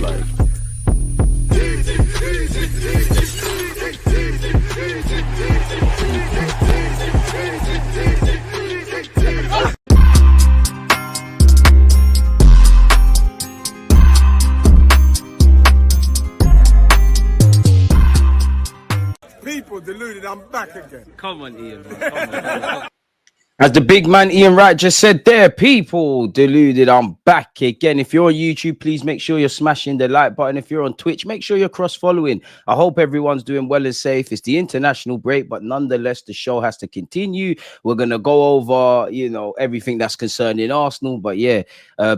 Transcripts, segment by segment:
Like, people, deluded, I'm back again. Come on, Ian. Come on. as the big man Ian Wright just said there, people, deluded, I'm back again. If you're on YouTube, please make sure you're smashing the like button. If you're on Twitch, make sure you're cross-following. I hope everyone's doing well and safe. It's the international break, but nonetheless, the show has to continue. We're going to go over, everything that's concerning Arsenal. But yeah,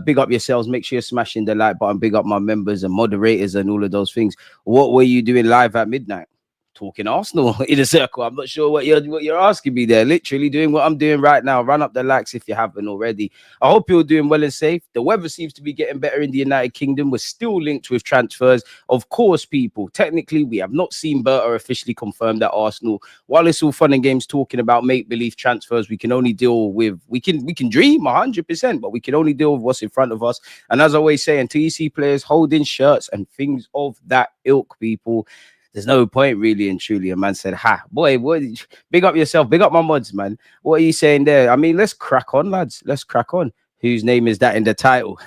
big up yourselves. Make sure you're smashing the like button. Big up my members and moderators and all of those things. What were you doing live at midnight? Talking Arsenal in a circle. I'm not sure what you're asking me there. Literally doing what I'm doing right now. Run up the likes if you haven't already. I hope you're doing well and safe. The weather seems to be getting better in the United Kingdom. We're still linked with transfers. Of course, people, technically, we have not seen Berta officially confirmed at Arsenal. While it's all fun and games talking about make-believe transfers, we can only deal with, we can dream 100%, but we can only deal with what's in front of us. And as I always say, until you see players holding shirts and things of that ilk, people, there's no point really and truly. A man said, boy, what, big up yourself, big up my mods, man. What are you saying there? I mean, let's crack on, lads. Let's crack on. Whose name is that in the title?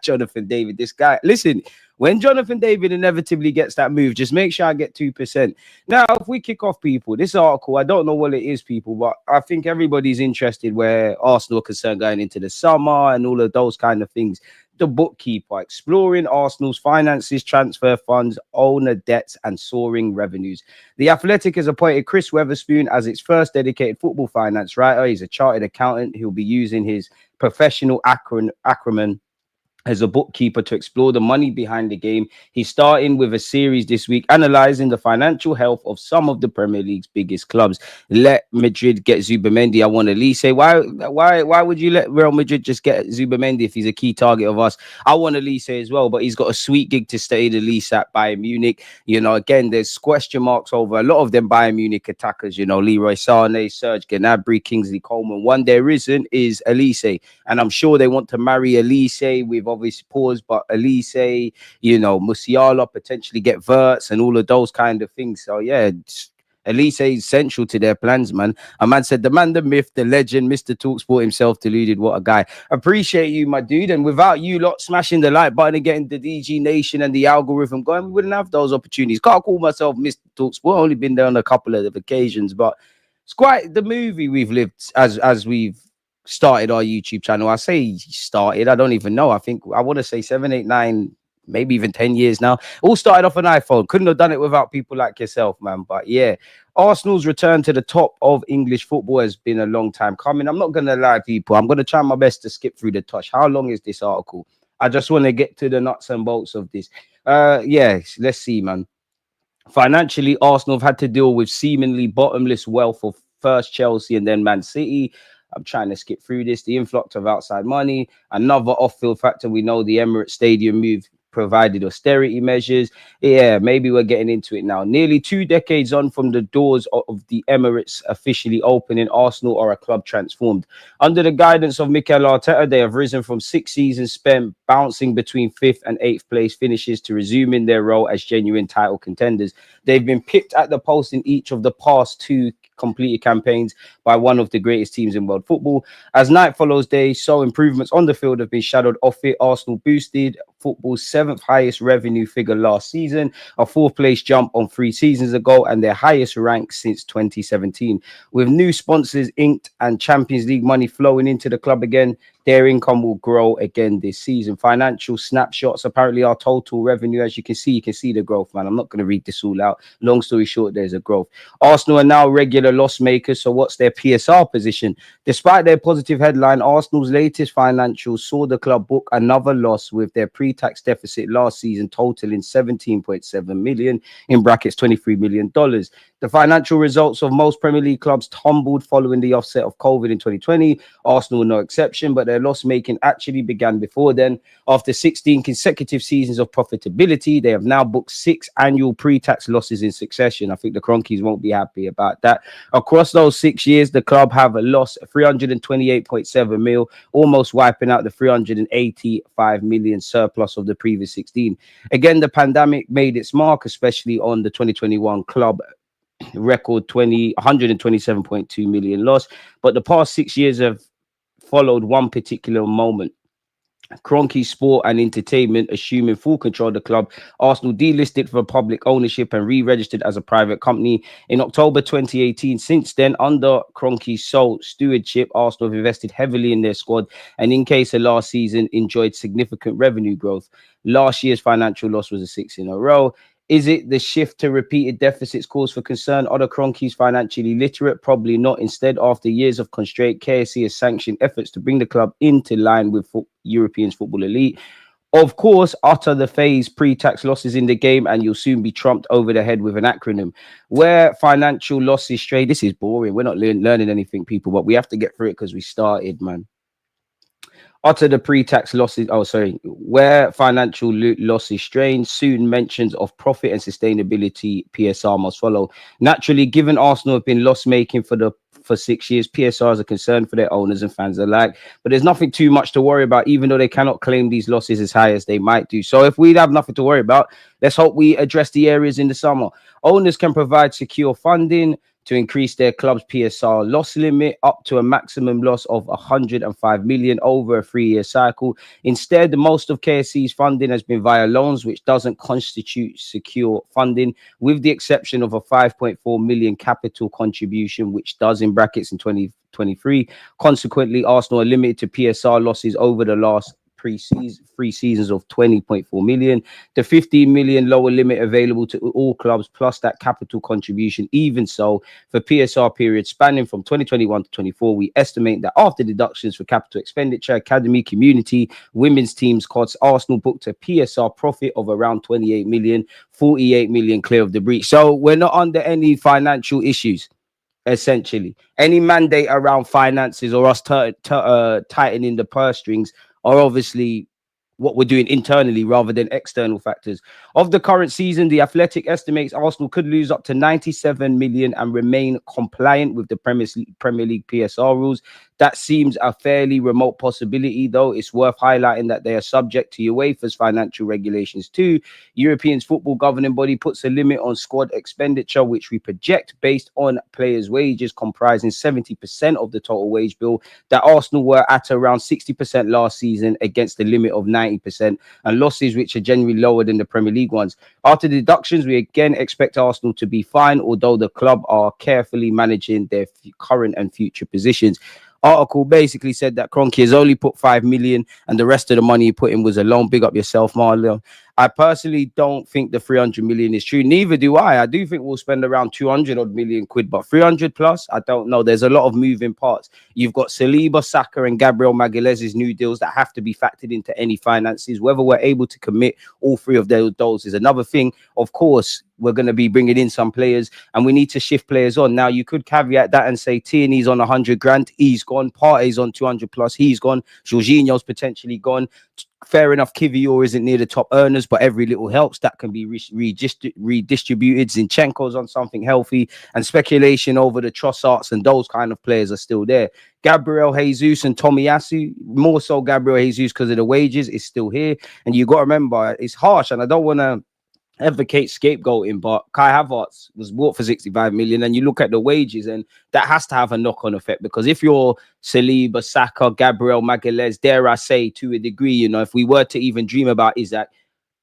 Jonathan David, this guy. Listen, when Jonathan David inevitably gets that move, just make sure I get 2%. Now, if we kick off, people, this article, I don't know what it is, people, but I think everybody's interested where Arsenal are concerned going into the summer and all of those kind of things. The bookkeeper exploring Arsenal's finances, transfer funds, owner debts, and soaring revenues. The Athletic has appointed Chris Weatherspoon as its first dedicated football finance writer. He's a chartered accountant who'll be using his professional acumen as a bookkeeper to explore the money behind the game. He's starting with a series this week analyzing the financial health of some of the Premier League's biggest clubs. Let Madrid get Zubimendi. I want Elise. Why would you let Real Madrid just get Zubimendi if he's a key target of us? I want Elise as well, but he's got a sweet gig to stay the lease at Bayern Munich. Again, there's question marks over a lot of them Bayern Munich attackers. Leroy Sané, Serge Gnabry, Kingsley Coleman. One there isn't is Elise, and I'm sure they want to marry Elise with obviously pause, but Elise, Musiala, potentially get Verts and all of those kind of things. So yeah, Elise is central to their plans, man. A man said, the man, the myth, the legend, Mr. Talksport himself, deluded. What a guy. Appreciate you, my dude. And without you lot smashing the like button and getting the DG Nation and the algorithm going, we wouldn't have those opportunities. Can't call myself Mr. Talksport. Only been there on a couple of occasions, but it's quite the movie we've lived as we've started our YouTube channel. I say started, I don't even know. I want to say 7, 8, 9, maybe even 10 years now. All started off an iPhone. Couldn't have done it without people like yourself, man. But yeah, Arsenal's return to the top of English football has been a long time coming. I'm not going to lie, people. I'm going to try my best to skip through the touch. How long is this article? I just want to get to the nuts and bolts of this. Let's see, man. Financially, Arsenal have had to deal with seemingly bottomless wealth of first Chelsea and then Man City. I'm trying to skip through this. The influx of outside money, another off-field factor. We know the Emirates Stadium move provided austerity measures. Yeah, maybe we're getting into it now. Nearly 2 decades on from the doors of the Emirates officially opening, Arsenal are a club transformed. Under the guidance of Mikel Arteta, they have risen from 6 seasons spent bouncing between 5th and 8th place finishes to resuming their role as genuine title contenders. They've been pipped at the post in each of the past 2 completed campaigns by one of the greatest teams in world football. As night follows day, so improvements on the field have been shadowed off it. Arsenal boosted football's 7th highest revenue figure last season, a 4th place jump on 3 seasons ago, and their highest rank since 2017. With new sponsors inked and Champions League money flowing into the club again, their income will grow again this season. Financial snapshots, apparently our total revenue, as you can see the growth, man. I'm not going to read this all out. Long story short, there's a growth. Arsenal are now regular loss makers, so what's their PSR position? Despite their positive headline, Arsenal's latest financials saw the club book another loss, with their pre-tax deficit last season totaling 17.7 million, in brackets $23 million. The financial results of most Premier League clubs tumbled following the offset of COVID in 2020. Arsenal no exception, but their loss making actually began before then. After 16 consecutive seasons of profitability, they have now booked 6 annual pre-tax losses in succession. I think the Cronkies won't be happy about that. Across those 6 years, the club have lost 328.7 mil, almost wiping out the 385 million surplus of the previous 16. Again, the pandemic made its mark, especially on the 2021 club record 127.2 million loss. But the past 6 years have followed one particular moment. Cronky Sport and Entertainment assuming full control of the club. Arsenal delisted for public ownership and re-registered as a private company in October 2018. Since then, under Cronky's sole stewardship, Arsenal have invested heavily in their squad and in case of last season enjoyed significant revenue growth. Last year's financial loss was a 6 in a row. Is it the shift to repeated deficits cause for concern? Are the Cronkies financially literate? Probably not. Instead, after years of constraint, KSC has sanctioned efforts to bring the club into line with European football elite. Of course, utter the phase pre-tax losses in the game and you'll soon be trumped over the head with an acronym. Where financial losses stray, this is boring. We're not learning anything, people, but we have to get through it because we started, man. Utter the pre-tax losses. Where financial losses strain, soon mentions of profit and sustainability PSR must follow. Naturally, given Arsenal have been loss-making for 6 years, PSR is a concern for their owners and fans alike. But there's nothing too much to worry about, even though they cannot claim these losses as high as they might do. So if we have nothing to worry about, let's hope we address the areas in the summer. Owners can provide secure funding to increase their club's PSR loss limit up to a maximum loss of 105 million over a 3-year cycle. Instead, most of KSC's funding has been via loans, which doesn't constitute secure funding, with the exception of a 5.4 million capital contribution, which does in brackets in 2023. Consequently, Arsenal are limited to PSR losses over the last 3 seasons of 20.4 million. The 15 million lower limit available to all clubs plus that capital contribution. Even so, for PSR periods spanning from 2021 to 24, we estimate that after deductions for capital expenditure, academy, community, women's teams costs, Arsenal booked a PSR profit of around 28 million, 48 million clear of the breach. So we're not under any financial issues. Essentially, any mandate around finances or us tightening the purse strings are obviously what we're doing internally rather than external factors. Of the current season, The Athletic estimates Arsenal could lose up to 97 million and remain compliant with the Premier League PSR rules. That seems a fairly remote possibility, though. It's worth highlighting that they are subject to UEFA's financial regulations too. European football governing body puts a limit on squad expenditure, which we project based on players' wages, comprising 70% of the total wage bill, that Arsenal were at around 60% last season against the limit of 90%, and losses which are generally lower than the Premier League ones. After deductions, we again expect Arsenal to be fine, although the club are carefully managing their current and future positions. Article basically said that Kroenke has only put 5 million and the rest of the money he put in was a loan. Big up yourself, Marlon. I personally don't think the 300 million is true. Neither do I. I do think we'll spend around 200 odd million quid, but 300 plus, I don't know. There's a lot of moving parts. You've got Saliba, Saka and Gabriel Magalhaes's new deals that have to be factored into any finances. Whether we're able to commit all three of those is another thing. Of course, we're going to be bringing in some players and we need to shift players on. Now, you could caveat that and say Tierney's on 100 grand. He's gone. Partey's on 200 plus. He's gone. Jorginho's potentially gone. Fair enough, Kivior isn't near the top earners, but every little helps. That can be redistributed. Zinchenko's on something healthy, and speculation over the Trossards and those kind of players are still there. Gabriel Jesus and Tomiyasu, more so Gabriel Jesus because of the wages, is still here. And you got to remember, it's harsh, and I don't want to advocate scapegoating, but Kai Havertz was bought for 65 million, and you look at the wages, and that has to have a knock-on effect, because if you're Saliba, Saka, Gabriel Magalhaes, dare I say, to a degree, you know, if we were to even dream about Hijack,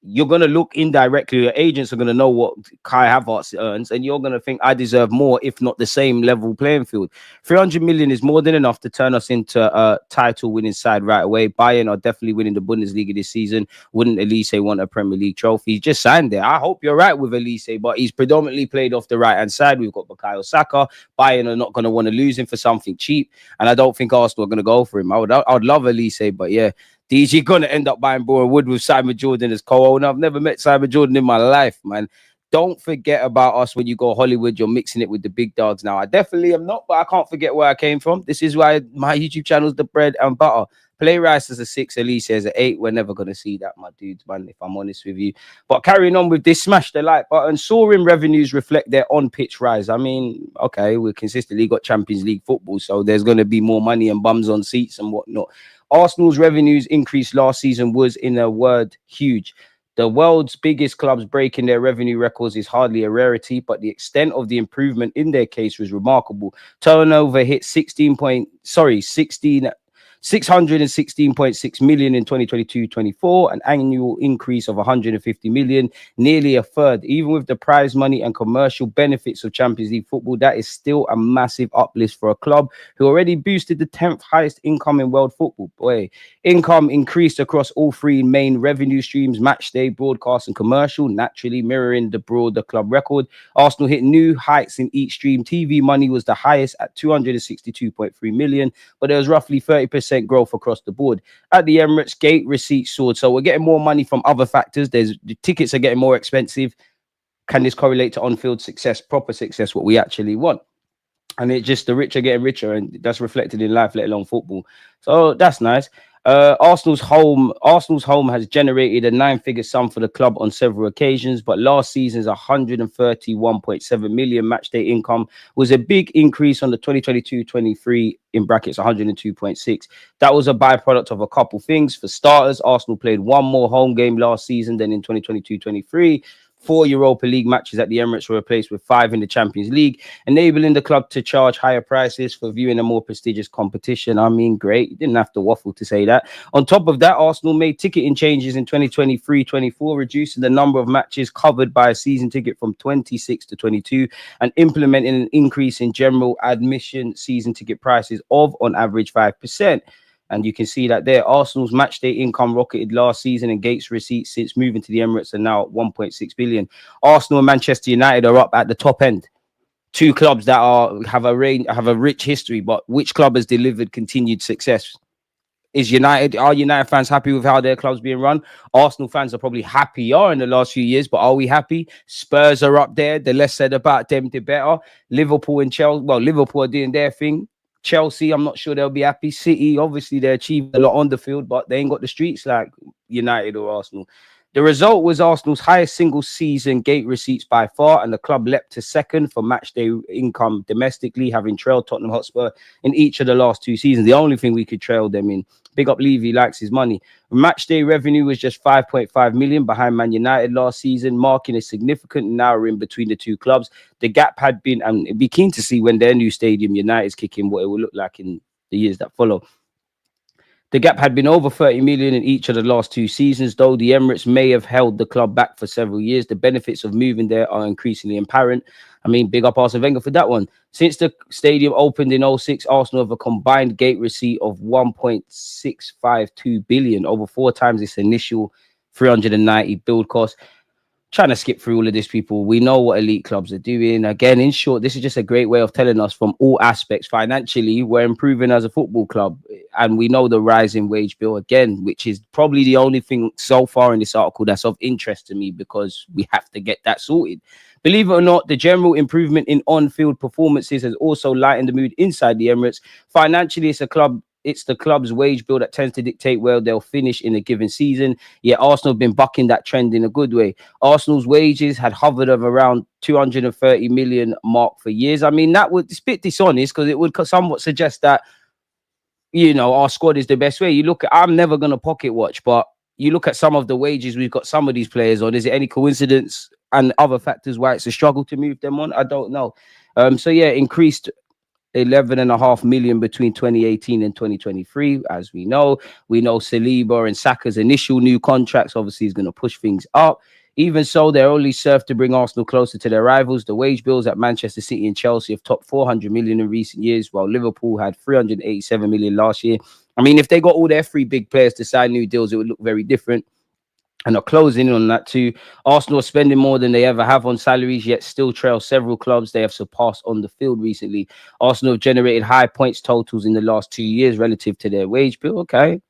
you're going to look indirectly. Your agents are going to know what Kai Havertz earns, and you're going to think I deserve more, if not the same level playing field. 300 million is more than enough to turn us into a title winning side right away. Bayern are definitely winning the Bundesliga this season. Wouldn't Elise want a Premier League trophy? He's just signed there. I hope you're right with Elise, but he's predominantly played off the right-hand side. We've got Bukayo Saka. Bayern are not going to want to lose him for something cheap, and I don't think Arsenal are going to go for him. I'd love Elise, but yeah. DG going to end up buying Borough Wood with Simon Jordan as co-owner. I've never met Simon Jordan in my life, man. Don't forget about us when you go Hollywood. You're mixing it with the big dogs now. I definitely am not, but I can't forget where I came from. This is why my YouTube channel is the bread and butter. Play Rice as a 6, Elise as an 8. We're never going to see that, my dudes, man, if I'm honest with you. But carrying on with this, smash the like button. Soaring revenues reflect their on-pitch rise. I mean, okay, we've consistently got Champions League football, so there's going to be more money and bums on seats and whatnot. Arsenal's revenues increase last season was, in a word, huge. The world's biggest clubs breaking their revenue records is hardly a rarity, but the extent of the improvement in their case was remarkable. Turnover hit 616.6 million in 2022-24, an annual increase of 150 million, nearly a third. Even with the prize money and commercial benefits of Champions League football, that is still a massive uplift for a club who already boosted the 10th highest income in world football. Boy, income increased across all three main revenue streams: match day, broadcast, and commercial, naturally mirroring the broader club record. Arsenal hit new heights in each stream. TV money was the highest at 262.3 million, but there was roughly 30% growth across the board. At the Emirates, gate receipts soared, so we're getting more money from other factors. The tickets are getting more expensive. Can this correlate to on-field success, proper success, what we actually want? And it just, the rich are getting richer, and that's reflected in life, let alone football. So that's nice. Arsenal's home has generated a 9-figure sum for the club on several occasions, but last season's 131.7 million matchday income was a big increase on the 2022-23 in brackets 102.6. That was a byproduct of a couple things. For starters, Arsenal played one more home game last season than in 2022-23. 4 Europa League matches at the Emirates were replaced with 5 in the Champions League, enabling the club to charge higher prices for viewing a more prestigious competition. I mean, great. You didn't have to waffle to say that. On top of that, Arsenal made ticketing changes in 2023-24, reducing the number of matches covered by a season ticket from 26 to 22, and implementing an increase in general admission season ticket prices of, on average, 5%. And you can see that there. Arsenal's matchday income rocketed last season, and gates receipts since moving to the Emirates are now at 1.6 billion. Arsenal and Manchester United are up at the top end. Two clubs that have a rich history, but which club has delivered continued success? Are United fans happy with how their club's being run? Arsenal fans are probably happier in the last few years, but are we happy? Spurs are up there. The less said about them, the better. Liverpool and Chelsea, well, Liverpool are doing their thing. Chelsea, I'm not sure they'll be happy. City, obviously, they achieved a lot on the field, but they ain't got the streets like United or Arsenal. The result was Arsenal's highest single season gate receipts by far, and the club leapt to second for matchday income domestically, having trailed Tottenham Hotspur in each of the last 2 seasons. The only thing we could trail them in. Big up Levy, likes his money. Matchday revenue was just 5.5 million behind Man United last season, marking a significant narrowing between the two clubs. The gap had been, and it'd be keen to see when their new stadium, United's kicking, what it will look like in the years that follow. The gap had been over 30 million in each of the last 2 seasons, though the Emirates may have held the club back for several years. The benefits of moving there are increasingly apparent. I mean, big up Arsene Wenger for that one. Since the stadium opened in 06, Arsenal have a combined gate receipt of 1.652 billion, over 4 times its initial 390 build cost. Trying to skip through all of this, people. We know what elite clubs are doing. Again, in short, this is just a great way of telling us from all aspects. Financially, we're improving as a football club, and we know the rising wage bill again, which is probably the only thing so far in this article that's of interest to me, because we have to get that sorted. Believe it or not, the general improvement in on-field performances has also lightened the mood inside the Emirates. Financially, it's the club's wage bill that tends to dictate where they'll finish in a given season. Yet Arsenal have been bucking that trend in a good way. Arsenal's wages had hovered of around 230 million mark for years. I mean, that would, it's a bit dishonest, because it would somewhat suggest that, you know, our squad is the best way. You look at, I'm never going to pocket watch, but you look at some of the wages we've got some of these players on. Is it any coincidence and other factors why it's a struggle to move them on? I don't know. So yeah, increased 11.5 million between 2018 and 2023. As we know Saliba and Saka's initial new contracts obviously is going to push things up. Even so, they're only served to bring Arsenal closer to their rivals. The wage bills at Manchester City and Chelsea have topped 400 million in recent years, while Liverpool had 387 million last year. I mean, if they got all their 3 big players to sign new deals, it would look very different. And are closing in on that too. Arsenal are spending more than they ever have on salaries, yet still trail several clubs they have surpassed on the field recently. Arsenal have generated high points totals in the last 2 years relative to their wage bill. Okay.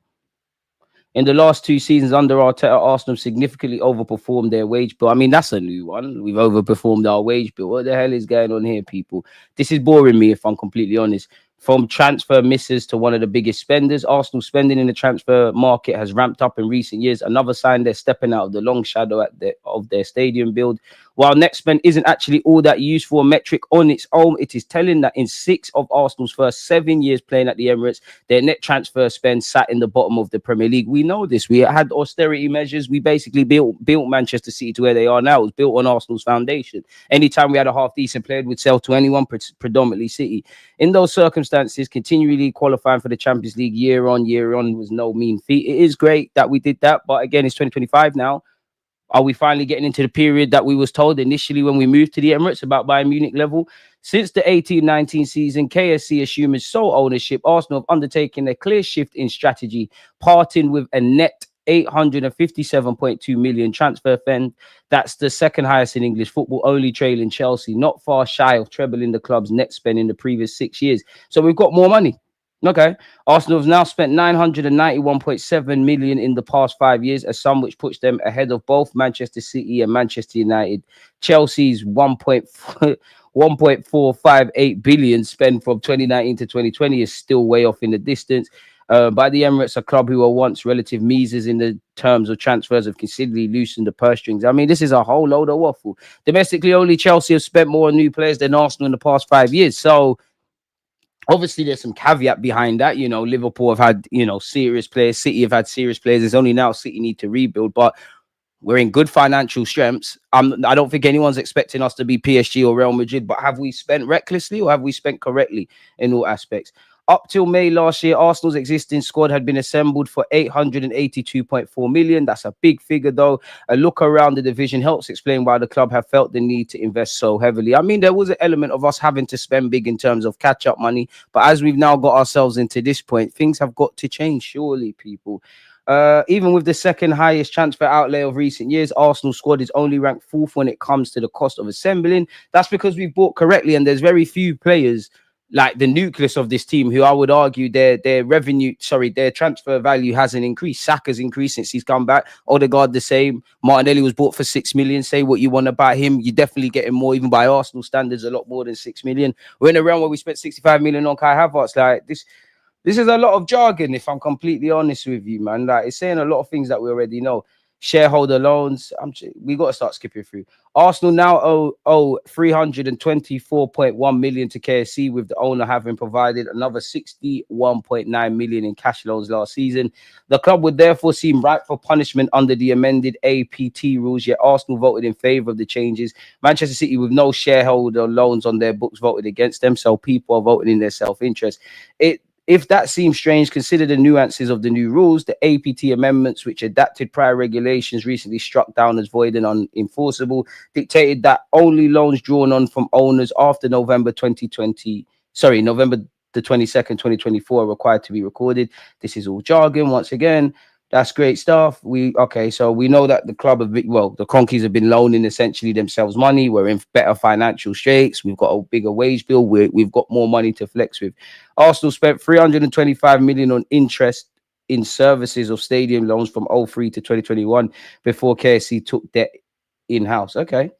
In the last 2 seasons under Arteta, Arsenal significantly overperformed their wage bill. I mean, that's a new one. We've overperformed our wage bill. What the hell is going on here, people? This is boring me, if I'm completely honest. From transfer misses to one of the biggest spenders, Arsenal spending in the transfer market has ramped up in recent years. Another sign they're stepping out of the long shadow of their stadium build. While net spend isn't actually all that useful a metric on its own, it is telling that in 6 of Arsenal's first 7 years playing at the Emirates, their net transfer spend sat in the bottom of the Premier League. We know this. We had austerity measures. We basically built Manchester City to where they are now. It was built on Arsenal's foundation. Anytime we had a half-decent player, we'd sell to anyone, predominantly City. In those circumstances, continually qualifying for the Champions League year on was no mean feat. It is great that we did that, but again, it's 2025 now. Are we finally getting into the period that we was told initially when we moved to the Emirates about Bayern Munich level? Since the 18-19 season, KSC assuming sole ownership, Arsenal have undertaken a clear shift in strategy, parting with a net 857.2 million transfer fund. That's the second highest in English football, only trailing Chelsea, not far shy of trebling the club's net spend in the previous 6 years. So we've got more money. Okay. Arsenal have now spent 991.7 million in the past 5 years, a sum which puts them ahead of both Manchester City and Manchester United. Chelsea's 1.458 billion spent from 2019 to 2020 is still way off in the distance. By the Emirates, a club who were once relative misers in the terms of transfers have considerably loosened the purse strings. I mean, this is a whole load of waffle. Domestically, only Chelsea have spent more on new players than Arsenal in the past 5 years. So obviously, there's some caveat behind that. You know, Liverpool have had, serious players. City have had serious players. It's only now City need to rebuild. But we're in good financial strengths. I don't think anyone's expecting us to be PSG or Real Madrid. But have we spent recklessly or have we spent correctly in all aspects? Up till May last year, Arsenal's existing squad had been assembled for 882.4 million. That's a big figure, though. A look around the division helps explain why the club have felt the need to invest so heavily. I mean, there was an element of us having to spend big in terms of catch-up money. But as we've now got ourselves into this point, things have got to change, surely, people. Even with the second highest transfer outlay of recent years, Arsenal squad is only ranked 4th when it comes to the cost of assembling. That's because we've bought correctly, and there's very few players like the nucleus of this team who I would argue their transfer value hasn't increased. Saka's increased since he's come back. Odegaard the same. Martinelli was bought for 6 million. Say what you want about him. You're definitely getting more, even by Arsenal standards, a lot more than 6 million. We're in a round where we spent 65 million on Kai Havertz. Like this is a lot of jargon, if I'm completely honest with you, man. Like, it's saying a lot of things that we already know. Shareholder loans. We got to start skipping through. Arsenal now owe 324.1 million to KSC, with the owner having provided another 61.9 million in cash loans last season. The club would therefore seem ripe for punishment under the amended APT rules, yet Arsenal voted in favour of the changes. Manchester City, with no shareholder loans on their books, voted against them, so people are voting in their self-interest. If that seems strange, consider the nuances of the new rules. The APT amendments, which adapted prior regulations recently struck down as void and unenforceable, dictated that only loans drawn on from owners after November the 22nd, 2024 are required to be recorded. This is all jargon once again. That's great stuff. So we know that the club the Cronkies have been loaning essentially themselves money. We're in better financial straits. We've got a bigger wage bill. We've got more money to flex with. Arsenal spent 325 million on interest in services of stadium loans from 2003 to 2021 before KSC took debt in-house. Okay.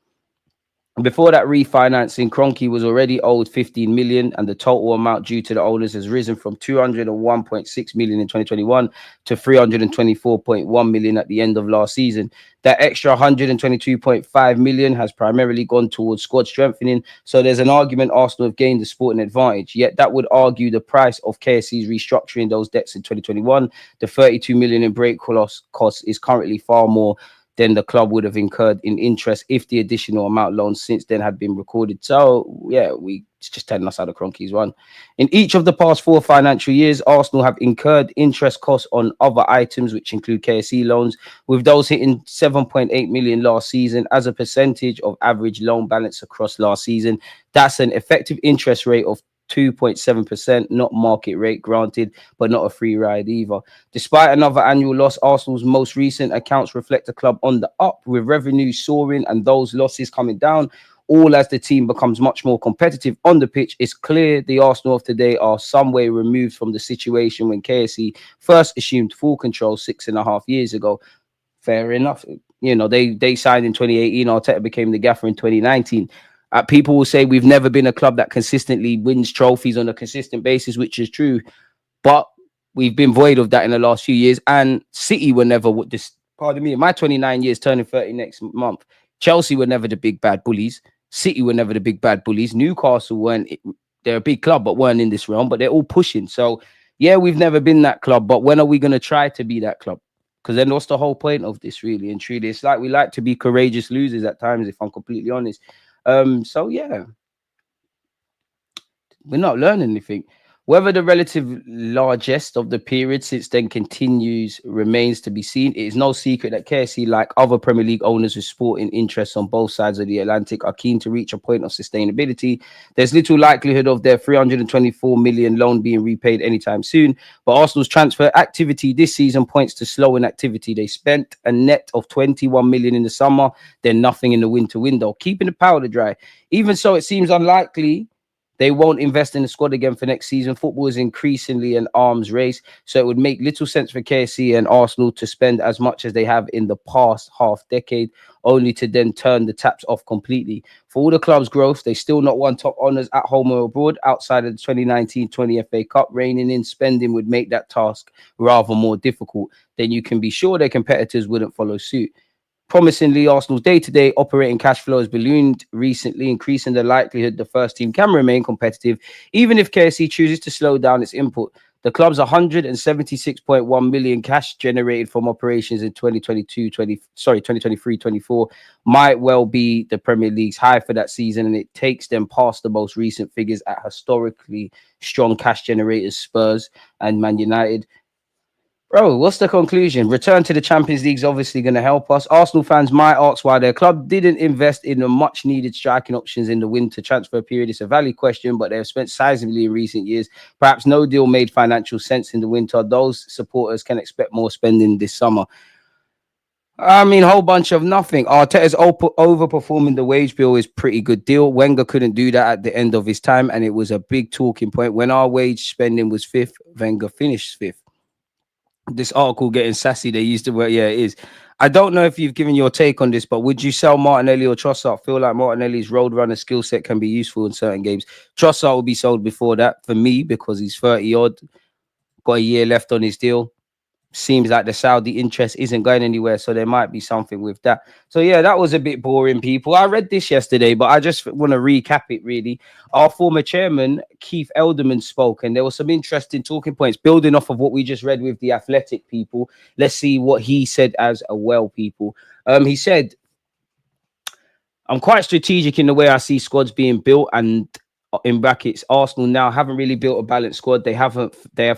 Before that refinancing, Kroenke was already owed 15 million, and the total amount due to the owners has risen from 201.6 million in 2021 to 324.1 million at the end of last season. That extra 122.5 million has primarily gone towards squad strengthening, so there's an argument Arsenal have gained the sporting advantage. Yet that would argue the price of KSC's restructuring those debts in 2021. The 32 million in break cost is currently far more than the club would have incurred in interest if the additional amount loans since then had been recorded. So, yeah, it's just telling us how the Cronkies run. In each of the past 4 financial years, Arsenal have incurred interest costs on other items, which include KSC loans, with those hitting 7.8 million last season as a percentage of average loan balance across last season. That's an effective interest rate of 2.7%, not market rate, granted, but not a free ride either. Despite another annual loss, Arsenal's most recent accounts reflect the club on the up, with revenue soaring and those losses coming down, all as the team becomes much more competitive on the pitch. It's clear the Arsenal of today are some way removed from the situation when KSC first assumed full control 6.5 years ago. Fair enough. They signed in 2018. Arteta became the gaffer in 2019. People will say we've never been a club that consistently wins trophies on a consistent basis, which is true. But we've been void of that in the last few years. And City were never what this, pardon me, in my 29 years, turning 30 next month, Chelsea were never the big bad bullies. City were never the big bad bullies. Newcastle weren't, they're a big club, but weren't in this realm, but they're all pushing. So, yeah, we've never been that club, but when are we going to try to be that club? Because then what's the whole point of this, really and truly? It's like we like to be courageous losers at times, if I'm completely honest. So, yeah, we're not learning anything. Whether the relative largest of the period since then continues remains to be seen. It is no secret that KSC, like other Premier League owners with sporting interests on both sides of the Atlantic, are keen to reach a point of sustainability. There's little likelihood of their 324 million loan being repaid anytime soon, but Arsenal's transfer activity this season points to slowing activity. They spent a net of 21 million in the summer, then nothing in the winter window, keeping the powder dry. Even so, it seems unlikely they won't invest in the squad again for next season. Football is increasingly an arms race, so it would make little sense for KSC and Arsenal to spend as much as they have in the past half decade, only to then turn the taps off completely. For all the club's growth, they still not won top honours at home or abroad outside of the 2019-20 FA Cup. Reining in spending would make that task rather more difficult. Then you can be sure their competitors wouldn't follow suit. Promisingly, Arsenal's day-to-day operating cash flow has ballooned recently, increasing the likelihood the first team can remain competitive, even if KSC chooses to slow down its input. The club's 176.1 million cash generated from operations in 2023-24 might well be the Premier League's high for that season, and it takes them past the most recent figures at historically strong cash generators Spurs and Man United. Bro, what's the conclusion? Return to the Champions League is obviously going to help us. Arsenal fans might ask why their club didn't invest in the much-needed striking options in the winter transfer period. It's a valid question, but they have spent sizably in recent years. Perhaps no deal made financial sense in the winter. Those supporters can expect more spending this summer. I mean, a whole bunch of nothing. Arteta's overperforming the wage bill is pretty good deal. Wenger couldn't do that at the end of his time, and it was a big talking point. When our wage spending was fifth, Wenger finished fifth. This article getting sassy. They used to work. Yeah, it is. I don't know if you've given your take on this, but would you sell Martinelli or Trossard? I feel like Martinelli's roadrunner skill set can be useful in certain games. Trossard will be sold before that for me because he's 30 odd, got a year left on his deal. Seems like the Saudi interest isn't going anywhere, so there might be something with that. So yeah, that was a bit boring, people. I read this yesterday, but I just want to recap it really. Our former chairman, Keith Elderman, spoke, and there were some interesting talking points building off of what we just read with the Athletic people. Let's see what he said as well, people. He said, I'm quite strategic in the way I see squads being built, and in brackets, Arsenal now haven't really built a balanced squad. They have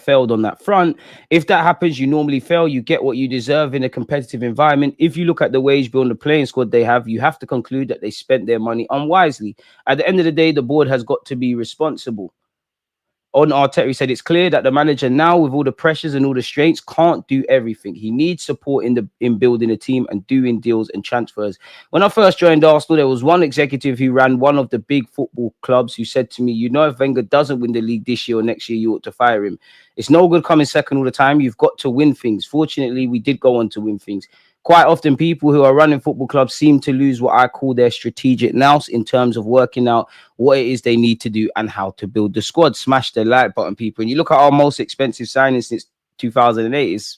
failed on that front. If that happens, you normally fail. You get what you deserve in a competitive environment. If you look at the wage bill and the playing squad they have, you have to conclude that they spent their money unwisely. At the end of the day, the board has got to be responsible. On Arteta, he said it's clear that the manager now, with all the pressures and all the strains, can't do everything. He needs support in building a team and doing deals and transfers. When I first joined Arsenal, there was one executive who ran one of the big football clubs who said to me, you know, if Wenger doesn't win the league this year or next year, you ought to fire him. It's no good coming second all the time. You've got to win things. Fortunately, we did go on to win things. Quite often, people who are running football clubs seem to lose what I call their strategic nous in terms of working out what it is they need to do and how to build the squad. Smash the like button, people. And you look at our most expensive signings since 2008, it's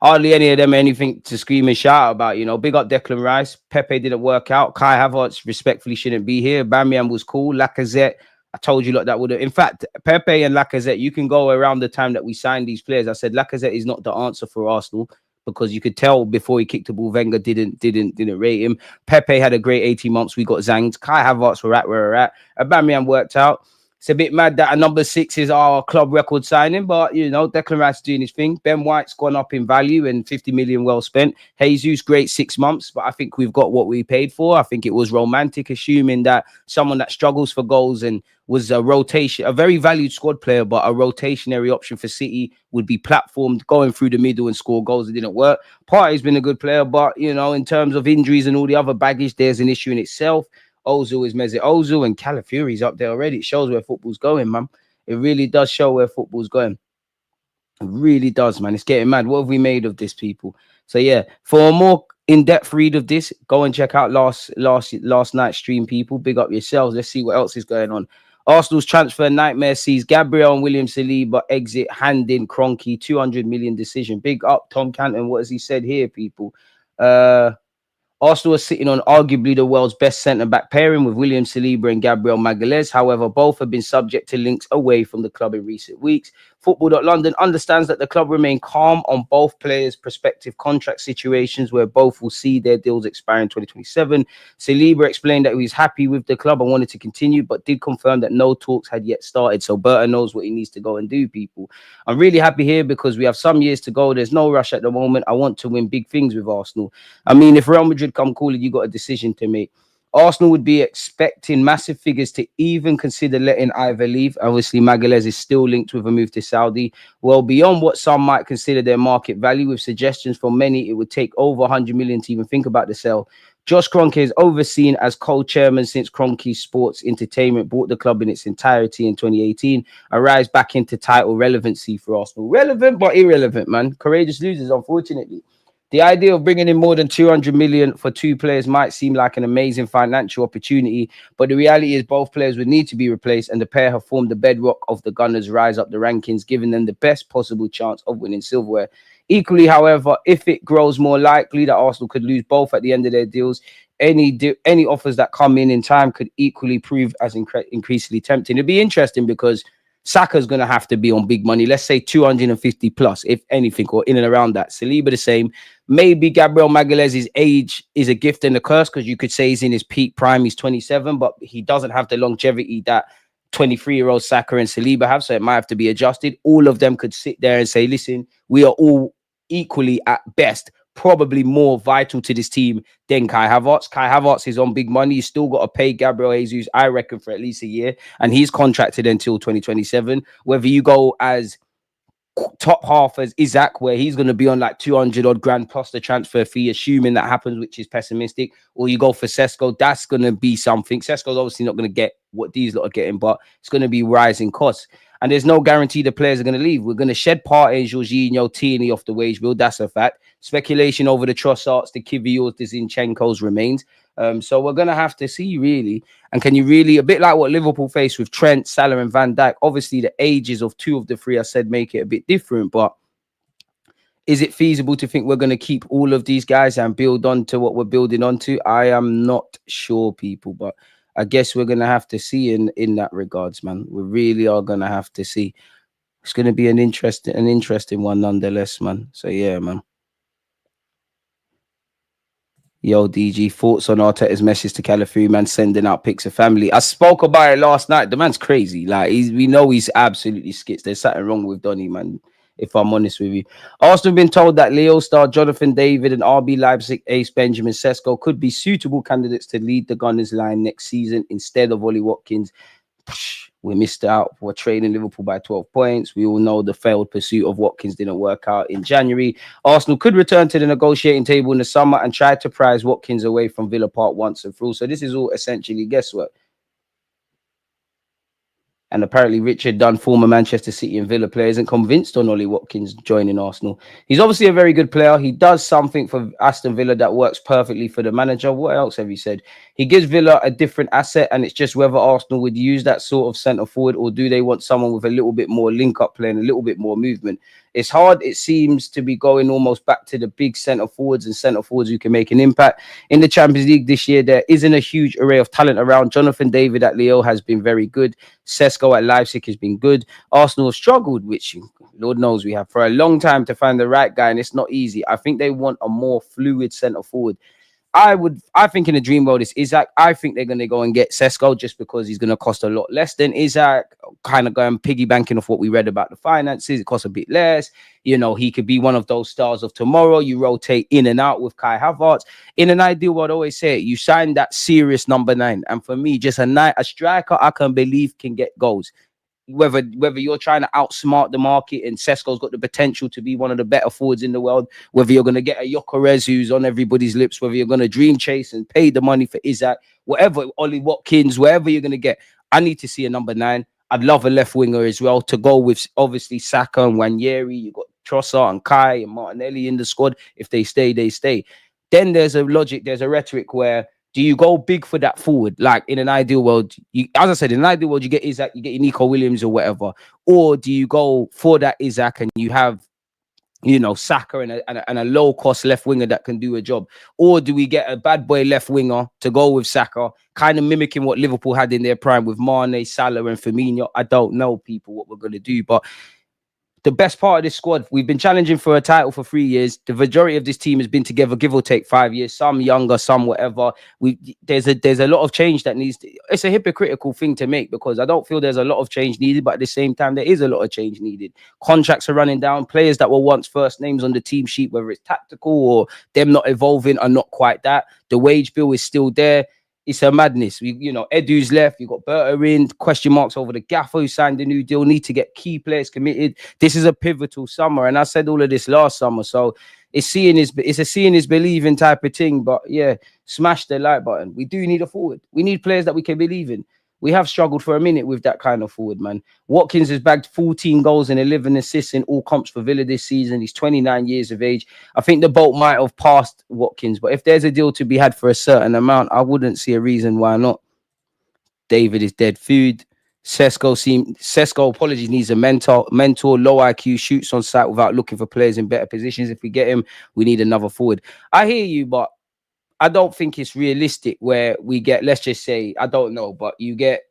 hardly any of them anything to scream and shout about. You know, big up Declan Rice. Pepe didn't work out. Kai Havertz respectfully shouldn't be here. Bamian was cool. Lacazette, I told you like that would have. In fact, Pepe and Lacazette, you can go around the time that we signed these players. I said Lacazette is not the answer for Arsenal, because you could tell before he kicked the ball, Wenger didn't rate him. Pepe had a great 18 months. We got zanged. Kai Havertz were at where we're at. Aubameyang worked out. It's a bit mad that a number 6 is our club record signing, but, you know, Declan Rice doing his thing. Ben White's gone up in value and 50 million well spent. Jesus, great 6 months, but I think we've got what we paid for. I think it was romantic assuming that someone that struggles for goals and was a very valued squad player, but a rotationary option for City would be platformed, going through the middle and score goals. It didn't work. Partey's been a good player, but, you know, in terms of injuries and all the other baggage, there's an issue in itself. Ozil is Mesut Ozil, and Calafiori's up there already. It shows where football's going, man. It really does show where football's going. It really does, man. It's getting mad. What have we made of this, people? So, yeah, for a more in-depth read of this, go and check out last night's stream, people. Big up yourselves. Let's see what else is going on. Arsenal's transfer nightmare sees Gabriel and William Saliba exit, handing Kroenke 200 million decision. Big up Tom Canton. What has he said here, people? Arsenal are sitting on arguably the world's best centre-back pairing with William Saliba and Gabriel Magalhaes. However, both have been subject to links away from the club in recent weeks. Football.London understands that the club remain calm on both players' prospective contract situations, where both will see their deals expire in 2027. Saliba explained that he was happy with the club and wanted to continue, but did confirm that no talks had yet started. So Berta knows what he needs to go and do, people. I'm really happy here because we have some years to go. There's no rush at the moment. I want to win big things with Arsenal. I mean, if Real Madrid come calling, you got a decision to make. Arsenal would be expecting massive figures to even consider letting Ivor leave. Obviously, Magalhaes is still linked with a move to Saudi. Well, beyond what some might consider their market value, with suggestions from many, it would take over 100 million to even think about the sale. Josh Kroenke is overseen as co-chairman since Kroenke Sports Entertainment bought the club in its entirety in 2018. A rise back into title relevancy for Arsenal. Relevant, but irrelevant, man. Courageous losers, unfortunately. The idea of bringing in more than 200 million for two players might seem like an amazing financial opportunity, but the reality is both players would need to be replaced, and the pair have formed the bedrock of the Gunners' rise up the rankings, giving them the best possible chance of winning silverware. Equally, however, if it grows more likely that Arsenal could lose both at the end of their deals, any offers that come in time could equally prove as increasingly tempting. It'd be interesting because Saka's going to have to be on big money. Let's say 250 plus, if anything, or in and around that. Saliba the same. Maybe Gabriel Magalhaes' age is a gift and a curse, because you could say he's in his peak prime. He's 27, but he doesn't have the longevity that 23-year-old Saka and Saliba have, so it might have to be adjusted. All of them could sit there and say, listen, we are all equally at best, probably more vital to this team than Kai Havertz. Kai Havertz is on big money. You still got to pay Gabriel Jesus, I reckon, for at least a year, and he's contracted until 2027. Whether you go as top half as Hijack, where he's going to be on like 200 odd grand plus the transfer fee, assuming that happens, which is pessimistic, or you go for Sesko, that's going to be something. Sesko's obviously not going to get what these lot are getting, but it's going to be rising costs. And there's no guarantee the players are going to leave. We're going to shed Partey, Jorginho, Tierney off the wage bill. That's a fact. Speculation over the Trossards, the Kiviors, the Zinchenko's remains. So we're going to have to see, really. And can you really, a bit like what Liverpool faced with Trent, Salah and Van Dijk, obviously the ages of two of the three, I said, make it a bit different. But is it feasible to think we're going to keep all of these guys and build on to what we're building onto? I am not sure, people. But I guess we're going to have to see in that regards, man. We really are going to have to see. It's going to be an interesting one nonetheless, man. So, yeah, man. Yo, DG, thoughts on Arteta's message to Calafuri, man, sending out pics of family. I spoke about it last night. The man's crazy. Like, we know he's absolutely skits. There's something wrong with Donny, man, if I'm honest with you. Arsenal have been told that Leo star Jonathan David and RB Leipzig ace Benjamin Sesko could be suitable candidates to lead the Gunners line next season instead of Ollie Watkins. We missed out. We're trailing Liverpool by 12 points. We all know the failed pursuit of Watkins didn't work out in January. Arsenal could return to the negotiating table in the summer and try to prize Watkins away from Villa Park once and for all. So this is all essentially guesswork. And apparently Richard Dunn, former Manchester City and Villa player, isn't convinced on Ollie Watkins joining Arsenal. He's obviously a very good player. He does something for Aston Villa that works perfectly for the manager. What else have you said? He gives Villa a different asset, and it's just whether Arsenal would use that sort of centre forward, or do they want someone with a little bit more link-up play and a little bit more movement. It's hard. It seems to be going almost back to the big centre forwards and centre forwards who can make an impact. In the Champions League this year, there isn't a huge array of talent around. Jonathan David at Lyon has been very good. Sesko at Leipzig has been good. Arsenal have struggled, which Lord knows we have, for a long time to find the right guy, and it's not easy. I think they want a more fluid centre forward. I think in the dream world, it's Hijack. I think they're going to go and get Sesko just because he's going to cost a lot less than Hijack. Kind of going piggy banking off what we read about the finances. It costs a bit less. You know, he could be one of those stars of tomorrow. You rotate in and out with Kai Havertz. In an ideal world, I always say it, you sign that serious number 9. And for me, just a striker I can believe can get goals. Whether you're trying to outsmart the market and Sesko's got the potential to be one of the better forwards in the world, whether you're going to get a Gyökeres who's on everybody's lips, whether you're going to dream chase and pay the money for Hijack, whatever, Ollie Watkins, wherever you're going to get, I need to see a number 9. I'd love a left winger as well to go with, obviously, Saka and Wanyeri. You've got Trossard and Kai and Martinelli in the squad. If they stay, they stay. Then there's a logic, there's a rhetoric where do you go big for that forward? Like in an ideal world, as I said, in an ideal world, you get Hijack, you get your Nico Williams or whatever. Or do you go for that Hijack and you have, Saka and a low cost left winger that can do a job? Or do we get a bad boy left winger to go with Saka, kind of mimicking what Liverpool had in their prime with Mane, Salah, and Firmino? I don't know, people, what we're going to do, but the best part of this squad, we've been challenging for a title for 3 years. The majority of this team has been together, give or take 5 years. Some younger, some whatever. There's a lot of change that needs to, it's a hypocritical thing to make, because I don't feel there's a lot of change needed, but at the same time, there is a lot of change needed. Contracts are running down. Players that were once first names on the team sheet, whether it's tactical or them not evolving, are not quite that. The wage bill is still there. It's a madness. Edu's left. You've got Berta in. Question marks over the gaffer who signed a new deal. Need to get key players committed. This is a pivotal summer, and I said all of this last summer. So it's a seeing is believing type of thing. But yeah, smash the like button. We do need a forward. We need players that we can believe in. We have struggled for a minute with that kind of forward, man. Watkins has bagged 14 goals and 11 assists in all comps for Villa this season. He's 29 years of age. I think the boat might have passed Watkins, but if there's a deal to be had for a certain amount, I wouldn't see a reason why not. David is dead food. Sesko, apologies, needs a mentor, low IQ, shoots on sight without looking for players in better positions. If we get him, we need another forward. I hear you, but I don't think it's realistic where we get, let's just say, I don't know, but you get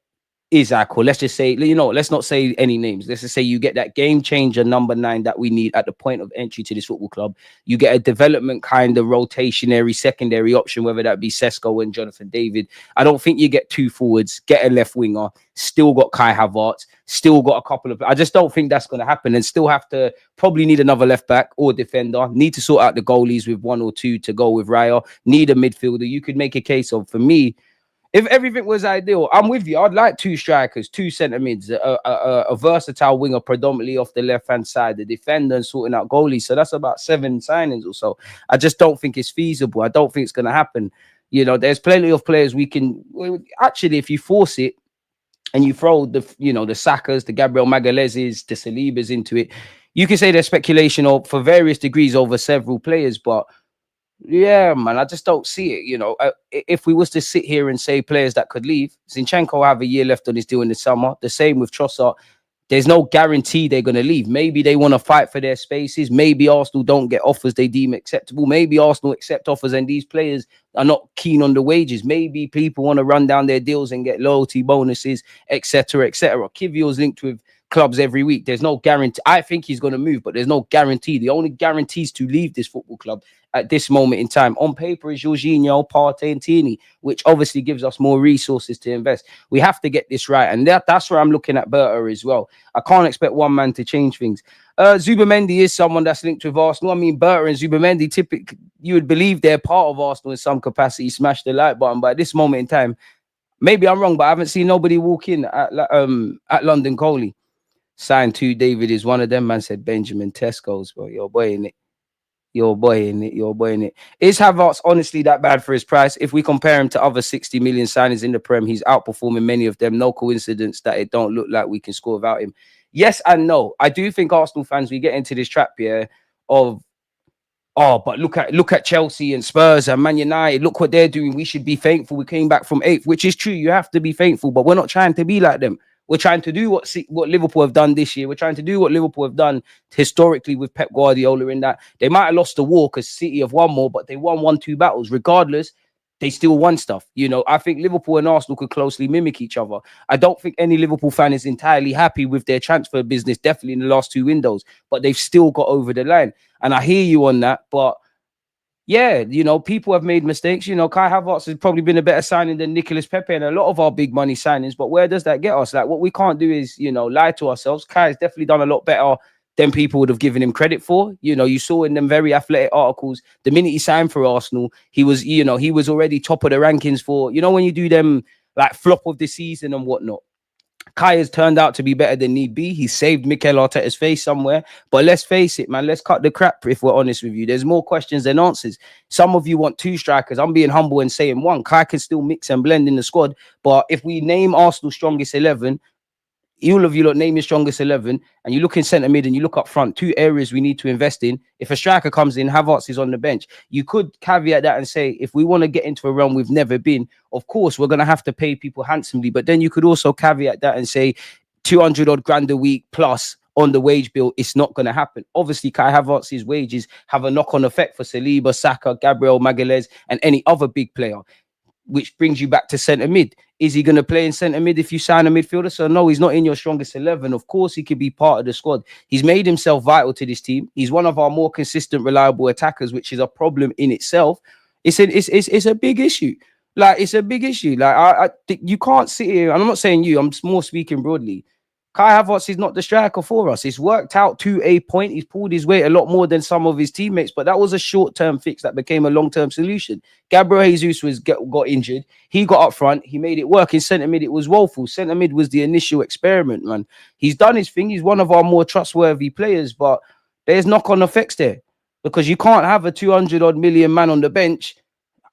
Hijack, or let's just say, let's not say any names. Let's just say you get that game changer number 9 that we need at the point of entry to this football club. You get a development kind of rotationary secondary option, whether that be Sesko and Jonathan David. I don't think you get 2 forwards, get a left winger, still got Kai Havertz, still got a couple of, I just don't think that's going to happen, and still have to probably need another left back or defender, need to sort out the goalies with 1 or 2 to go with Raya, need a midfielder. You could make a case of, for me, if everything was ideal, I'm with you. I'd like 2 strikers, 2 centre mids, a versatile winger predominantly off the left-hand side, the defender, and sorting out goalies. So that's about 7 signings or so. I just don't think it's feasible. I don't think it's going to happen. There's plenty of players we can... Actually, if you force it and you throw the Sakas, the Gabriel Magalhães, the Salibas into it, you can say there's speculation for various degrees over several players, but yeah, man, I just don't see it. If we was to sit here and say players that could leave, Zinchenko will have a year left on his deal in the summer. The same with Trossard. There's no guarantee they're going to leave. Maybe they want to fight for their spaces. Maybe Arsenal don't get offers they deem acceptable. Maybe Arsenal accept offers and these players are not keen on the wages. Maybe people want to run down their deals and get loyalty bonuses, etc., etc. Kivio's linked with clubs every week. There's no guarantee. I think he's going to move, but there's no guarantee. The only guarantees to leave this football club at this moment in time on paper is Jorginho, Partey, and Tierney, which obviously gives us more resources to invest. We have to get this right, and that's where I'm looking at Berta as well. I can't expect one man to change things. Zubimendi is someone that's linked with Arsenal. I mean, Berta and Zubimendi, typically, you would believe they're part of Arsenal in some capacity. Smash the like button, but at this moment in time, maybe I'm wrong, but I haven't seen nobody walk in at London Coley. Signed to David is one of them. Man said Benjamin Sesko's, bro. Your boy in it. Is Havertz honestly that bad for his price? If we compare him to other 60 million signings in the Prem, he's outperforming many of them. No coincidence that it don't look like we can score without him. Yes and no. I do think Arsenal fans, we get into this trap here of, but look at Chelsea and Spurs and Man United. Look what they're doing. We should be thankful we came back from 8th, which is true. You have to be thankful, but we're not trying to be like them. We're trying to do what Liverpool have done this year. We're trying to do what Liverpool have done historically with Pep Guardiola, in that they might have lost the war because City have won more, but they won 1-2 battles. Regardless, they still won stuff. I think Liverpool and Arsenal could closely mimic each other. I don't think any Liverpool fan is entirely happy with their transfer business, definitely in the last 2 windows, but they've still got over the line. And I hear you on that, but yeah, people have made mistakes. Kai Havertz has probably been a better signing than Nicolas Pepe and a lot of our big money signings. But where does that get us? Like, what we can't do is, lie to ourselves. Kai has definitely done a lot better than people would have given him credit for. You saw in them very athletic articles, the minute he signed for Arsenal, he was already top of the rankings for, when you do them like flop of the season and whatnot. Kai has turned out to be better than need be. He saved Mikel Arteta's face somewhere. But let's face it, man. Let's cut the crap if we're honest with you. There's more questions than answers. Some of you want 2 strikers. I'm being humble and saying 1. Kai can still mix and blend in the squad. But if we name Arsenal's strongest 11, all of you lot name your strongest 11, and you look in centre mid and you look up front, 2 areas we need to invest in. If a striker comes in, Havertz is on the bench. You could caveat that and say, if we want to get into a realm we've never been, of course, we're going to have to pay people handsomely. But then you could also caveat that and say 200 odd grand a week plus on the wage bill, it's not going to happen. Obviously, Kai Havertz's wages have a knock-on effect for Saliba, Saka, Gabriel Magalhaes, and any other big player, which brings you back to centre mid. Is he going to play in centre mid if you sign a midfielder? So no, he's not in your strongest 11. Of course, he could be part of the squad. He's made himself vital to this team. He's one of our more consistent, reliable attackers, which is a problem in itself. It's a big issue. Like, it's a big issue. Like, I think you can't sit here. And I'm not saying you. I'm more speaking broadly. Kai Havertz is not the striker for us. It's worked out to a point. He's pulled his weight a lot more than some of his teammates, but that was a short-term fix that became a long-term solution. Gabriel Jesus got injured. He got up front. He made it work. In centre mid, it was woeful. Centre mid was the initial experiment, man. He's done his thing. He's one of our more trustworthy players, but there's knock-on effects there because you can't have a 200-odd million man on the bench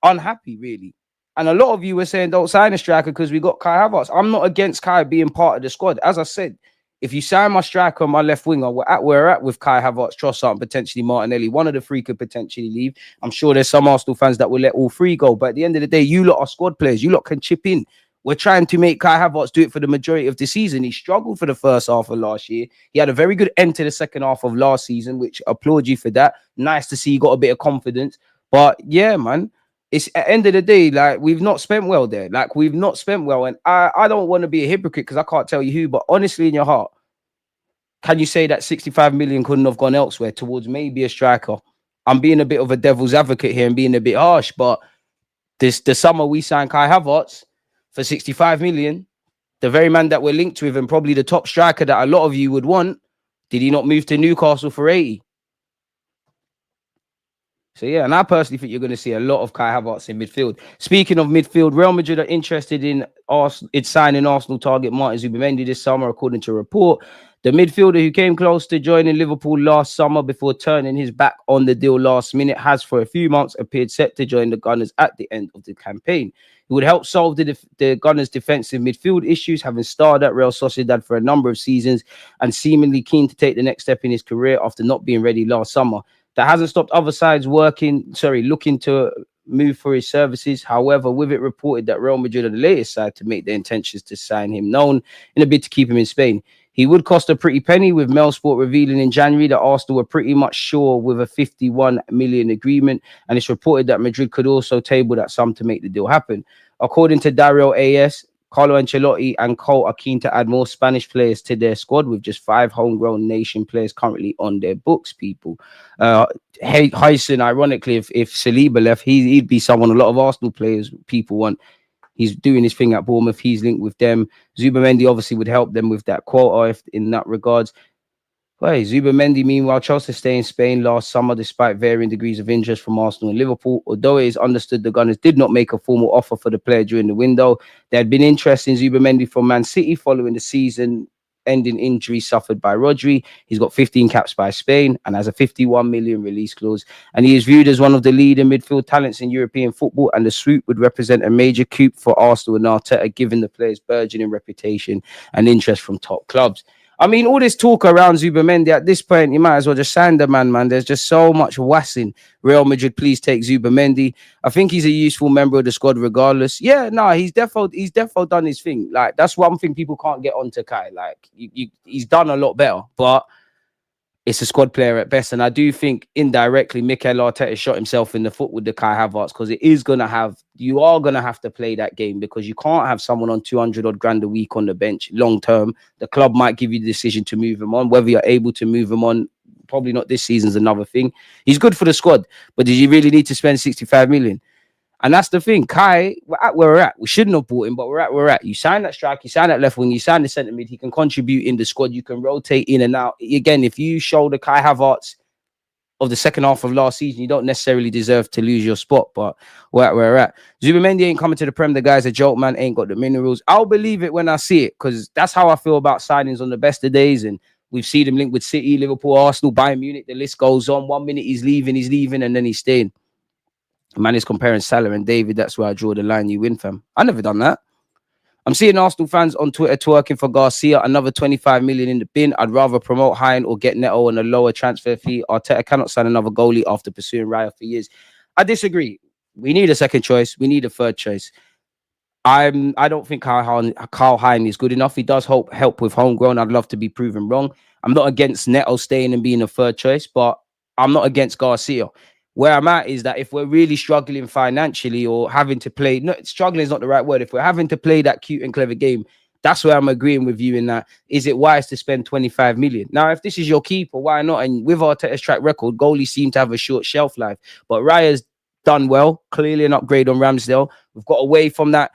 unhappy, really. And a lot of you were saying don't sign a striker because we got Kai Havertz. I'm not against Kai being part of the squad. As I said, if you sign my striker and my left winger, we're at with Kai Havertz, Trossard, and potentially Martinelli. One of the 3 could potentially leave. I'm sure there's some Arsenal fans that will let all 3 go. But at the end of the day, you lot are squad players. You lot can chip in. We're trying to make Kai Havertz do it for the majority of the season. He struggled for the first half of last year. He had a very good end to the second half of last season, which I applaud you for that. Nice to see you got a bit of confidence. But yeah, man. It's at the end of the day, like, we've not spent well there. Like, we've not spent well. And I don't want to be a hypocrite because I can't tell you who, but honestly, in your heart, can you say that 65 million couldn't have gone elsewhere towards maybe a striker? I'm being a bit of a devil's advocate here and being a bit harsh, but the summer we signed Kai Havertz for 65 million, the very man that we're linked with and probably the top striker that a lot of you would want, did he not move to Newcastle for 80? So, yeah, and I personally think you're going to see a lot of Kai Havertz in midfield. Speaking of midfield, Real Madrid are interested in signing Arsenal target Martin Zubimendi this summer, according to a report. The midfielder who came close to joining Liverpool last summer before turning his back on the deal last minute has for a few months appeared set to join the Gunners at the end of the campaign. It would help solve the Gunners' defensive midfield issues, having starred at Real Sociedad for a number of seasons and seemingly keen to take the next step in his career after not being ready last summer. That hasn't stopped other sides looking to move for his services. However, with it reported that Real Madrid are the latest side to make their intentions to sign him known in a bid to keep him in Spain. He would cost a pretty penny, with Mail Sport revealing in January that Arsenal were pretty much sure with a 51 million agreement, and it's reported that Madrid could also table that sum to make the deal happen. According to Dario AS, Carlo Ancelotti and Cole are keen to add more Spanish players to their squad, with just 5 homegrown nation players currently on their books, people. Heisen, ironically, if Saliba left, he'd be someone a lot of Arsenal players people want. He's doing his thing at Bournemouth. He's linked with them. Zubimendi obviously would help them with that quota in that regards. Hey, Zubimendi, meanwhile, chose to stay in Spain last summer despite varying degrees of interest from Arsenal and Liverpool. Although it is understood the Gunners did not make a formal offer for the player during the window, there had been interest in Zubimendi from Man City following the season-ending injury suffered by Rodri. He's got 15 caps by Spain and has a 51 million release clause. And he is viewed as one of the leading midfield talents in European football, and the swoop would represent a major coup for Arsenal and Arteta, given the player's burgeoning reputation and interest from top clubs. I mean, all this talk around Zubimendi, at this point, you might as well just sign the man. There's just so much wassing. Real Madrid, please take Zubimendi. I think he's a useful member of the squad regardless. Yeah, no, he's defo done his thing. Like, that's one thing people can't get onto Kai. Like, he's done a lot better, but it's a squad player at best. And I do think indirectly Mikel Arteta shot himself in the foot with the Kai Havertz, because you are going to have to play that game, because you can't have someone on 200 odd grand a week on the bench long term. The club might give you the decision to move him on. Whether you're able to move him on, probably not this season, is another thing. He's good for the squad, but did you really need to spend 65 million? And that's the thing. Kai, we're at where we're at. We shouldn't have bought him, but we're at where we're at. You sign that strike, you sign that left wing, you sign the centre mid. He can contribute in the squad. You can rotate in and out. Again, if you show the Kai Havertz of the second half of last season, you don't necessarily deserve to lose your spot, but we're at where we're at. Zubimendi ain't coming to the Prem. The guy's a joke, man. Ain't got the minerals. I'll believe it when I see it, because that's how I feel about signings on the best of days. And we've seen him linked with City, Liverpool, Arsenal, Bayern Munich. The list goes on. 1 minute he's leaving, and then he's staying. Man is comparing Salah and David. That's where I draw the line. You win, fam. I never done that. I'm seeing Arsenal fans on Twitter twerking for Garcia, another 25 million in the bin. I'd rather promote Hein or get Neto on a lower transfer fee. Arteta cannot sign another goalie after pursuing Raya for years. I disagree. We need a second choice. We need a third choice. I don't think Carl Hein is good enough. He does help with homegrown. I'd love to be proven wrong. I'm not against Neto staying and being a third choice, but I'm not against Garcia. Where I'm at is that if we're really struggling financially or having to play, no, struggling is not the right word. If we're having to play that cute and clever game, that's where I'm agreeing with you in that. Is it wise to spend 25 million? Now, if this is your keeper, why not? And with Arteta's track record, goalies seem to have a short shelf life. But Raya's done well, clearly an upgrade on Ramsdale. We've got away from that.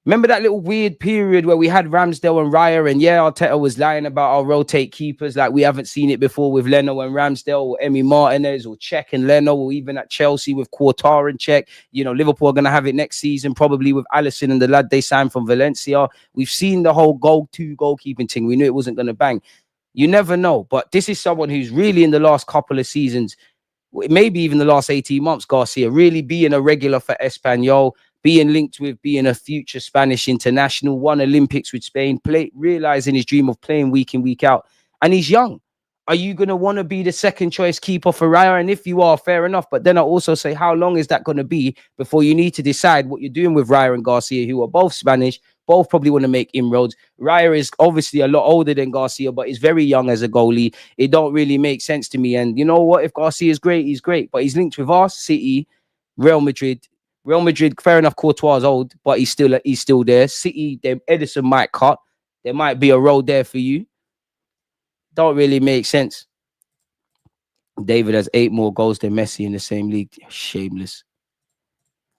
Remember that little weird period where we had Ramsdale and Raya, and yeah, Arteta was lying about our rotate keepers like we haven't seen it before with Leno and Ramsdale, or Emi Martinez, or Cech and Leno, or even at Chelsea with Quartar and Cech. You know, Liverpool are going to have it next season, probably with Alisson and the lad they signed from Valencia. We've seen the whole goalkeeping thing. We knew it wasn't going to bang. You never know, but this is someone who's really in the last couple of seasons, maybe even the last 18 months, Garcia, really being a regular for Espanyol, being linked with being a future Spanish international, won Olympics with Spain, realizing his dream of playing week in, week out. And he's young. Are you going to want to be the second choice keeper for Raya? And if you are, fair enough. But then I also say, how long is that going to be before you need to decide what you're doing with Raya and Garcia, who are both Spanish, both probably want to make inroads. Raya is obviously a lot older than Garcia, but he's very young as a goalie. It don't really make sense to me. And you know what? If Garcia is great, he's great. But he's linked with us, City, Real Madrid. Real Madrid, fair enough, Courtois is old, but he's still there. City, Edison might cut. There might be a role there for you. Don't really make sense. David has 8 more goals than Messi in the same league. Shameless.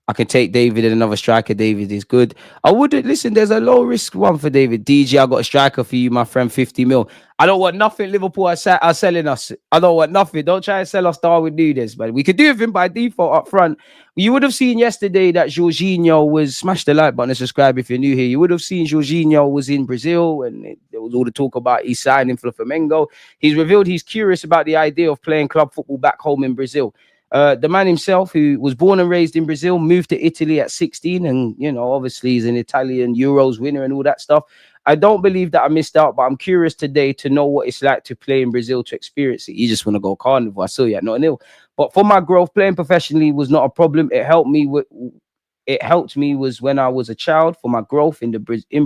I can take David and another striker. David is good. I wouldn't listen. There's a low risk one for David. DG, I got a striker for you, my friend. 50 mil. I don't want nothing. Liverpool are selling us. I don't want nothing. Don't try and sell us Darwin Núñez, but we could do with him by default up front. You would have seen yesterday that Jorginho was, smash the like button and subscribe if you're new here. You would have seen Jorginho was in Brazil, and there was all the talk about he's signing for Flamengo. He's revealed he's curious about the idea of playing club football back home in Brazil. The man himself, who was born and raised in Brazil, moved to Italy at 16, and you know, obviously he's an Italian Euros winner and all that stuff. I don't believe that I missed out, but I'm curious today to know what it's like to play in Brazil, to experience it. You just want to go carnival. I saw you at Notting Hill. But for my growth, playing professionally was not a problem. It helped me was when I was a child. For my growth in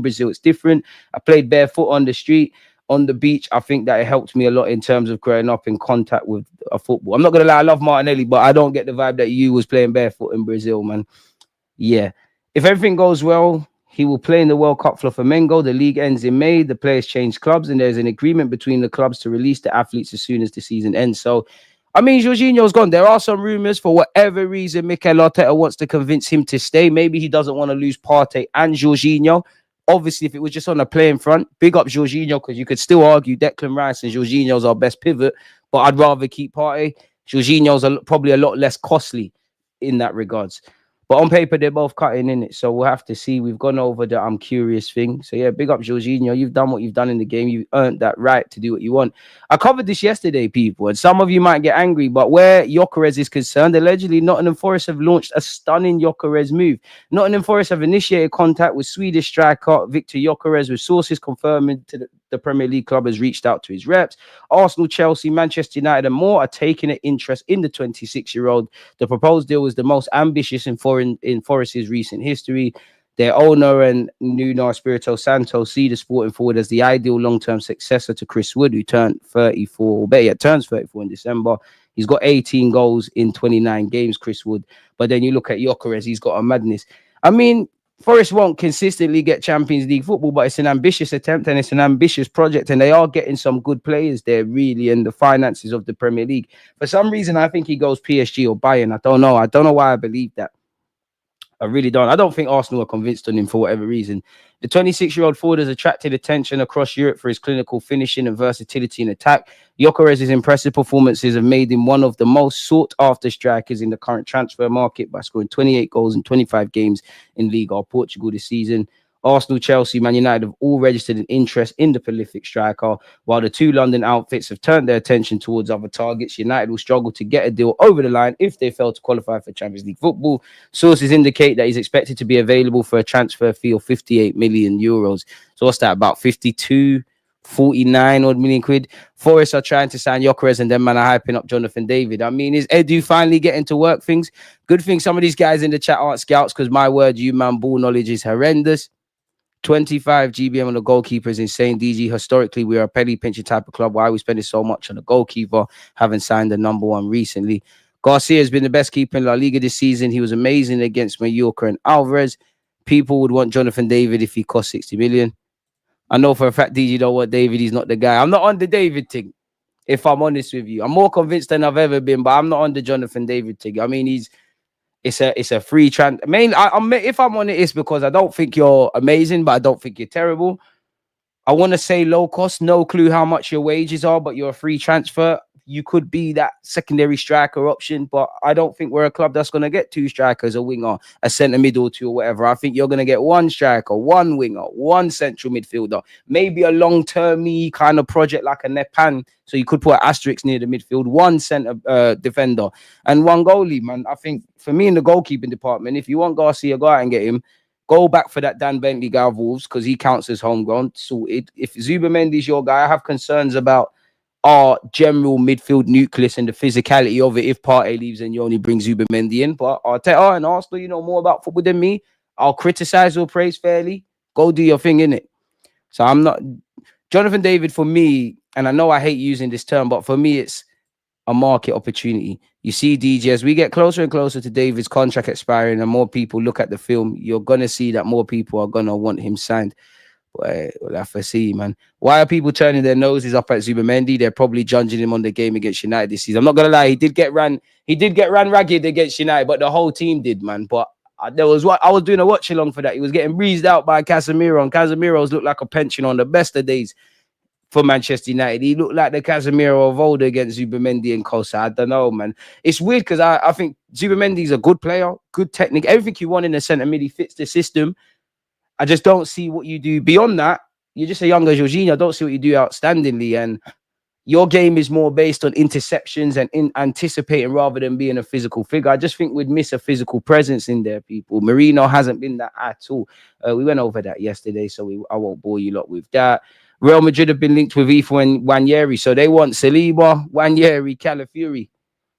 Brazil, it's different. I played barefoot on the street, on the beach. I think that it helped me a lot in terms of growing up in contact with a football. I'm not gonna lie, I love Martinelli, but I don't get the vibe that you was playing barefoot in Brazil, man. Yeah. If everything goes well, he will play in the World Cup for Flamengo. The league ends in May. The players change clubs, and there's an agreement between the clubs to release the athletes as soon as the season ends. So, I mean, Jorginho's gone. There are some rumors. For whatever reason, Mikel Arteta wants to convince him to stay. Maybe he doesn't want to lose Partey and Jorginho. Obviously, if it was just on the playing front, big up Jorginho, because you could still argue Declan Rice and Jorginho's our best pivot, but I'd rather keep Partey. Jorginho's probably a lot less costly in that regards. But on paper, they're both cutting in it. So we'll have to see. We've gone over the I'm curious thing. So yeah, big up Jorginho. You've done what you've done in the game. You've earned that right to do what you want. I covered this yesterday, people, and some of you might get angry, but where Gyökeres is concerned, allegedly Nottingham Forest have launched a stunning Gyökeres move. Nottingham Forest have initiated contact with Swedish striker Victor Gyökeres, with sources confirming to the Premier League club has reached out to his reps. Arsenal, Chelsea, Manchester United, and more are taking an interest in the 26-year-old. The proposed deal was the most ambitious in Forest's recent history. Their owner and Nuno Espirito Santo see the sporting forward as the ideal long-term successor to Chris Wood, who turned 34, turns 34 in December. He's got 18 goals in 29 games, Chris Wood. But then you look at Gyökeres, he's got a madness. I mean, Forest won't consistently get Champions League football, but it's an ambitious attempt and it's an ambitious project, and they are getting some good players there, really, in the finances of the Premier League. For some reason, I think he goes PSG or Bayern. I don't know. I don't know why I believe that. I really don't. I don't think Arsenal are convinced on him for whatever reason. The 26-year-old forward has attracted attention across Europe for his clinical finishing and versatility in attack. Gyökeres' impressive performances have made him one of the most sought-after strikers in the current transfer market by scoring 28 goals in 25 games in Liga Portugal this season. Arsenal, Chelsea, Man United have all registered an interest in the prolific striker, while the two London outfits have turned their attention towards other targets. United will struggle to get a deal over the line if they fail to qualify for Champions League football. Sources indicate that he's expected to be available for a transfer fee of 58 million euros. So what's that, about 49 odd million quid? Forest are trying to sign Gyökeres, and then man are hyping up Jonathan David. I mean, is Edu finally getting to work things? Good thing some of these guys in the chat aren't scouts, because my word, you man, ball knowledge is horrendous. 25 GBM on the goalkeeper is insane. DG, historically, we are a penny pinching type of club. Why are we spending so much on the goalkeeper? Haven't signed the number one recently. Garcia has been the best keeper in La Liga this season. He was amazing against Mallorca and Alvarez. People would want Jonathan David if he cost 60 million. I know for a fact, DG don't want David. He's not the guy. I'm not on the David thing, if I'm honest with you. I'm more convinced than I've ever been, but I'm not on the Jonathan David thing. I mean, it's a free trans. I mean, if I'm on it, it's because I don't think you're amazing, but I don't think you're terrible. I want to say low cost, no clue how much your wages are, but you're a free transfer. You could be that secondary striker option, but I don't think we're a club that's going to get two strikers, a winger, a centre mid or two or whatever. I think you're going to get one striker, one winger, one central midfielder, maybe a long-termy kind of project like a Nepan. So you could put an asterisk near the midfield, one centre defender and one goalie, man. I think for me in the goalkeeping department, if you want Garcia, go out and get him. Go back for that Dan Bentley guy of Wolves because he counts as homegrown, sorted. If Zubimendi your guy, I have concerns about our general midfield nucleus and the physicality of it. If Partey leaves and you only bring Zubimendi in, but Arteta and Arsenal, you know more about football than me. I'll criticize or praise fairly. Go do your thing, innit? So I'm not Jonathan David for me, and I know I hate using this term, but for me it's a market opportunity. You see, DJ, as we get closer and closer to David's contract expiring and more people look at the film, you're gonna see that more people are gonna want him signed. We'll have to see, man. Why are people turning their noses up at Zubimendi? They're probably judging him on the game against United this season. I'm not gonna lie, he did get ran ragged against United, but the whole team did, man. But I was doing a watch along for that. He was getting breezed out by Casemiro, and Casemiro's looked like a pension on the best of days for Manchester United. He looked like the Casemiro of old against Zubimendi and Kosa. I don't know, man. It's weird because I think Zubimendi's a good player, good technique, everything you want in the centre mid. He fits the system. I just don't see what you do beyond that. You're just a younger Jorginho. I don't see what you do outstandingly. And your game is more based on interceptions and in anticipating rather than being a physical figure. I just think we'd miss a physical presence in there, people. Marino hasn't been that at all. We went over that yesterday, so I won't bore you lot with that. Real Madrid have been linked with Ethan and Wanyeri, so they want Saliba, Wanyeri, Calafiori.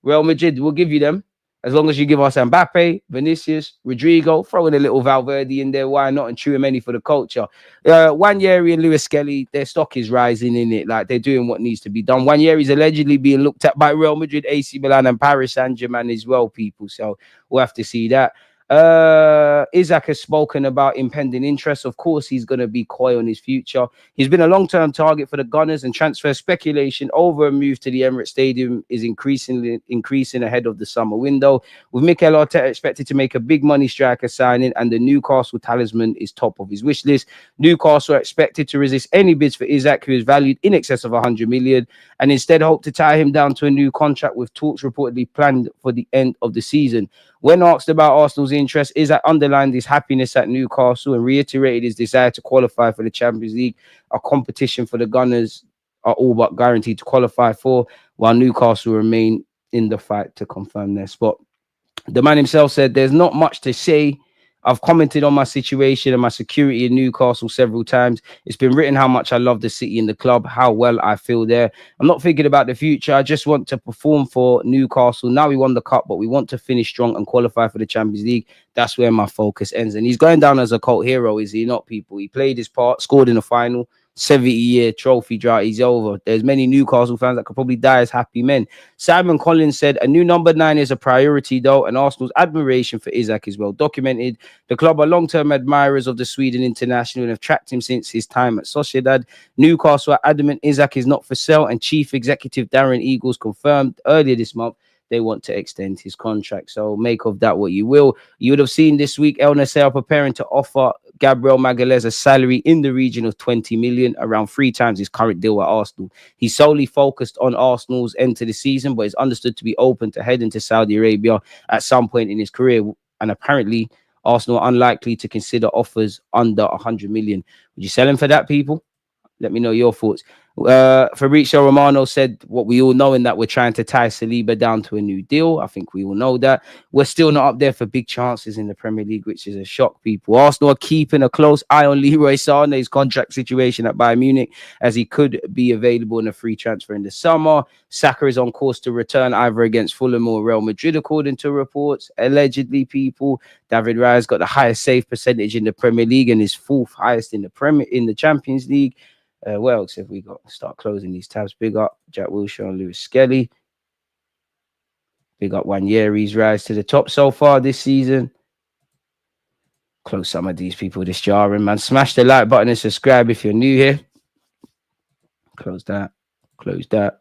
Real Madrid, we'll give you them. As long as you give us Mbappe, Vinicius, Rodrigo, throw in a little Valverde in there, why not? And Tchouaméni for the culture. Wanyeri and Lewis Skelly, their stock is rising in it. Like, they're doing what needs to be done. Wanyeri's allegedly being looked at by Real Madrid, AC Milan, and Paris Saint-Germain as well, people. So we'll have to see that. Hijack has spoken about impending interest. Of course, he's going to be coy on his future. He's been a long-term target for the Gunners, and transfer speculation over a move to the Emirates Stadium is increasing ahead of the summer window. With Mikel Arteta expected to make a big money striker signing, and the Newcastle talisman is top of his wish list. Newcastle are expected to resist any bids for Hijack, who is valued in excess of 100 million, and instead hope to tie him down to a new contract, with talks reportedly planned for the end of the season. When asked about Arsenal's interest, Hijack underlined his happiness at Newcastle and reiterated his desire to qualify for the Champions League, a competition for the Gunners are all but guaranteed to qualify for, while Newcastle remain in the fight to confirm their spot. The man himself said, "There's not much to say. I've commented on my situation and my security in Newcastle several times. It's been written how much I love the city and the club, how well I feel there. I'm not thinking about the future. I just want to perform for Newcastle. Now we won the cup, but we want to finish strong and qualify for the Champions League. That's where my focus ends." And he's going down as a cult hero, is he not, people? He played his part, scored in the final. 70-year trophy drought, he's over. There's many Newcastle fans that could probably die as happy men. Simon Collins said, "A new number 9 is a priority though, and Arsenal's admiration for Hijack is well documented. The club are long-term admirers of the Sweden international and have tracked him since his time at Sociedad. Newcastle are adamant Hijack is not for sale, and Chief Executive Darren Eagles confirmed earlier this month they want to extend his contract." So make of that what you will. You would have seen this week El Nassr are preparing to offer Gabriel Magalhaes a salary in the region of 20 million, around 3 times his current deal at Arsenal. He's solely focused on Arsenal's end to the season, but is understood to be open to heading to Saudi Arabia at some point in his career. And apparently Arsenal are unlikely to consider offers under 100 million. Would you sell him for that, people? Let me know your thoughts. Fabrizio Romano said what we all know, in that we're trying to tie Saliba down to a new deal. I think we all know that. We're still not up there for big chances in the Premier League, which is a shock, people. Arsenal are keeping a close eye on Leroy Sané's contract situation at Bayern Munich, as he could be available in a free transfer in the summer. Saka is on course to return either against Fulham or Real Madrid, according to reports. Allegedly, people, David Raya's got the highest save percentage in the Premier League and is fourth highest in the Champions League. What else have we got? Start closing these tabs. Big up Jack Wilshere and Lewis Skelly. Big up Wanyeri's rise to the top so far this season. Close some of these people this jarring, man. Smash the like button and subscribe if you're new here. Close that. Close that.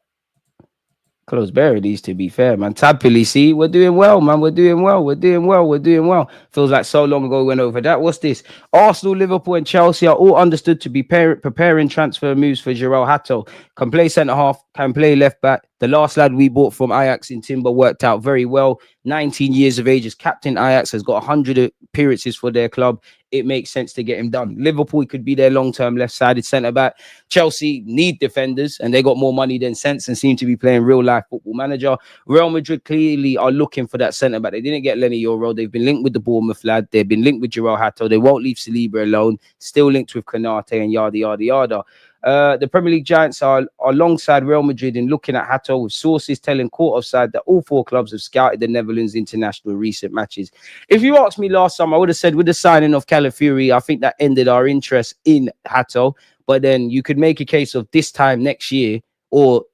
Close bare of these, to be fair, man. Tabpily, see, we're doing well, man. We're doing well. We're doing well. We're doing well. Feels like so long ago we went over that. What's this? Arsenal, Liverpool, and Chelsea are all understood to be preparing transfer moves for João Hato. Can play centre half, can play left back. The last lad we bought from Ajax in Timber worked out very well. 19 years of age as captain. Ajax has got 100 appearances for their club. It makes sense to get him done. Liverpool could be their long-term left-sided centre-back. Chelsea need defenders, and they got more money than sense and seem to be playing real-life Football Manager. Real Madrid clearly are looking for that centre-back. They didn't get Lenny Yoro. They've been linked with the Bournemouth lad. They've been linked with João Hato. They won't leave Saliba alone. Still linked with Konate and yada, yada, yada. The Premier League giants are alongside Real Madrid in looking at Hato, with sources telling Court Offside that all four clubs have scouted the Netherlands international recent matches. If you asked me last summer, I would have said with the signing of Calafiori, I think that ended our interest in Hato. But then you could make a case of this time next year, or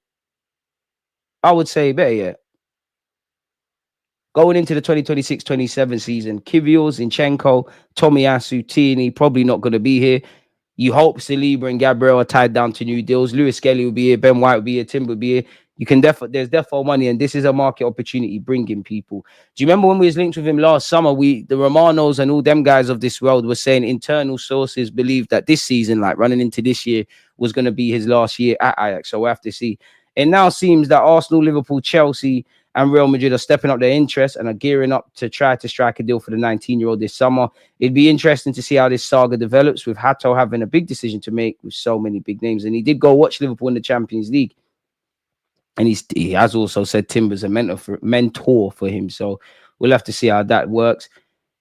I would say better yet, going into the 2026-27 season, Kvyat, Zinchenko, Tomiyasu, Tierney probably not going to be here. You hope Saliba and Gabriel are tied down to new deals. Lewis Skelly will be here. Ben White will be here. Tim will be here. You can there's definitely money, and this is a market opportunity bringing people. Do you remember when we was linked with him last summer? The Romanos and all them guys of this world were saying internal sources believed that this season, like running into this year, was going to be his last year at Ajax. So we'll have to see. It now seems that Arsenal, Liverpool, Chelsea, and Real Madrid are stepping up their interest and are gearing up to try to strike a deal for the 19-year-old this summer. It'd be interesting to see how this saga develops, with Hato having a big decision to make with so many big names. And he did go watch Liverpool in the Champions League. And he has also said Timber's a mentor for him. So we'll have to see how that works.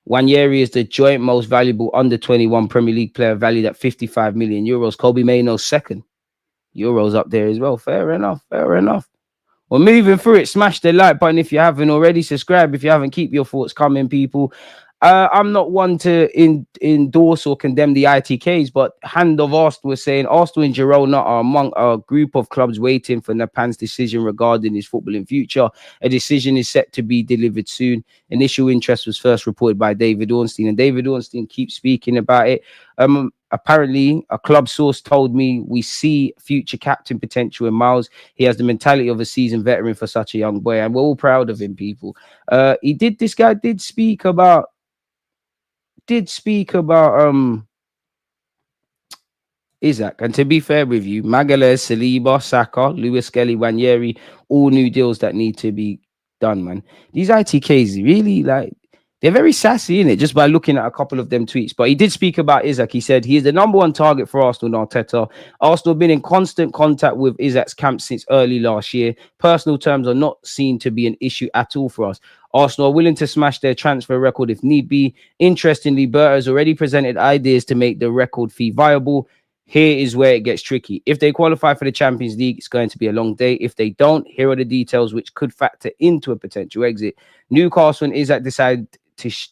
Wanyeri is the joint most valuable under-21 Premier League player, valued at 55 million euros. Kobe Maino's second. Euros up there as well. Fair enough. Fair enough. We're moving through it. Smash the like button if you haven't already. Subscribe if you haven't. Keep your thoughts coming, people. I'm not one to endorse or condemn the ITKs, but Hand of Arsenal was saying Arsenal and Girona are among a group of clubs waiting for Napan's decision regarding his footballing future. A decision is set to be delivered soon. Initial interest was first reported by David Ornstein, and David Ornstein keeps speaking about it. Apparently, a club source told me we see future captain potential in Miles. He has the mentality of a seasoned veteran for such a young boy, and we're all proud of him, people. This guy did speak about Hijack. And to be fair with you, Magalhaes, Saliba, Saka, Lewis Skelly, Wanyeri, all new deals that need to be done, man. These ITKs really, like, they're very sassy, innit? Just by looking at a couple of them tweets. But he did speak about Hijack. He said he is the number one target for Arsenal and Arteta. Arsenal have been in constant contact with Hijack's camp since early last year. Personal terms are not seen to be an issue at all for us. Arsenal are willing to smash their transfer record if need be. Interestingly, Berta has already presented ideas to make the record fee viable. Here is where it gets tricky. If they qualify for the Champions League, it's going to be a long day. If they don't, here are the details which could factor into a potential exit. Newcastle and Hijack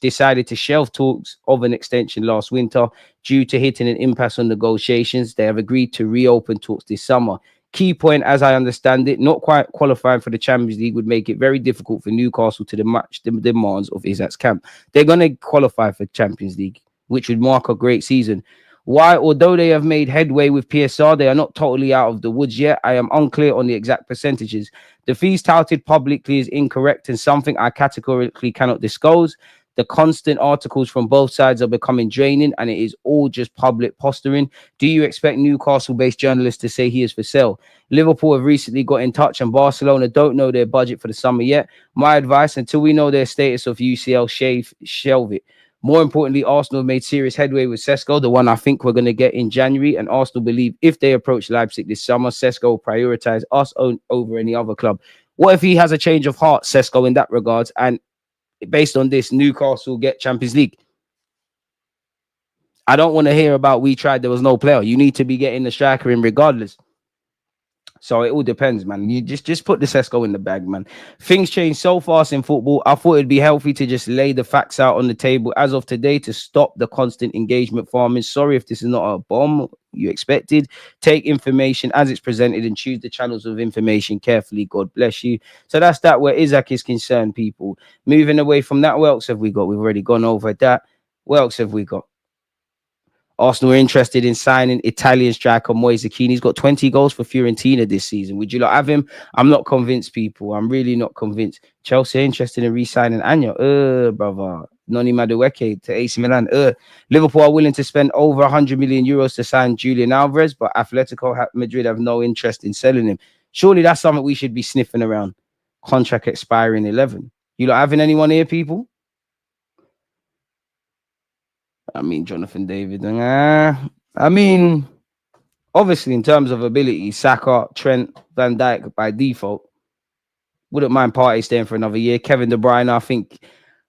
decided to shelve talks of an extension last winter due to hitting an impasse on negotiations. They have agreed to reopen talks this summer. Key point, as I understand it, not quite qualifying for the Champions League would make it very difficult for Newcastle to match the demands of Hijack's camp. They're going to qualify for Champions League, which would mark a great season. Why, although they have made headway with PSR, they are not totally out of the woods yet. I am unclear on the exact percentages. The fees touted publicly is incorrect and something I categorically cannot disclose. The constant articles from both sides are becoming draining, and it is all just public posturing. Do you expect Newcastle-based journalists to say he is for sale? Liverpool have recently got in touch, and Barcelona don't know their budget for the summer yet. My advice, until we know their status of UCL, shelve it. More importantly, Arsenal have made serious headway with Sesko, the one I think we're going to get in January. And Arsenal believe if they approach Leipzig this summer, Sesko will prioritize us over any other club. What if he has a change of heart, Sesko, in that regards? And based on this, Newcastle get Champions League. I don't want to hear about we tried, there was no player. You need to be getting the striker in regardless. So it all depends, man. You just put the Sesko in the bag, man. Things change so fast in football. I thought it'd be healthy to just lay the facts out on the table as of today to stop the constant engagement farming. Sorry if this is not a bomb you expected. Take information as it's presented and choose the channels of information carefully. God bless you. So that's that where Hijack is concerned, people. Moving away from that, what else have we got? We've already gone over that. What else have we got? Arsenal are interested in signing Italian striker Moise Kean. He's got 20 goals for Fiorentina this season. Would you not have him? I'm not convinced, people. I'm really not convinced. Chelsea are interested in re-signing Anya. Brother. Noni Madueke to AC Milan. Liverpool are willing to spend over 100 million euros to sign Julian Alvarez, but Atletico Madrid have no interest in selling him. Surely that's something we should be sniffing around. Contract expiring 11. You not having anyone here, people? I mean, Jonathan David. I mean, obviously, in terms of ability, Saka, Trent, Van Dijk by default. Wouldn't mind Partey staying for another year. Kevin De Bruyne, I think,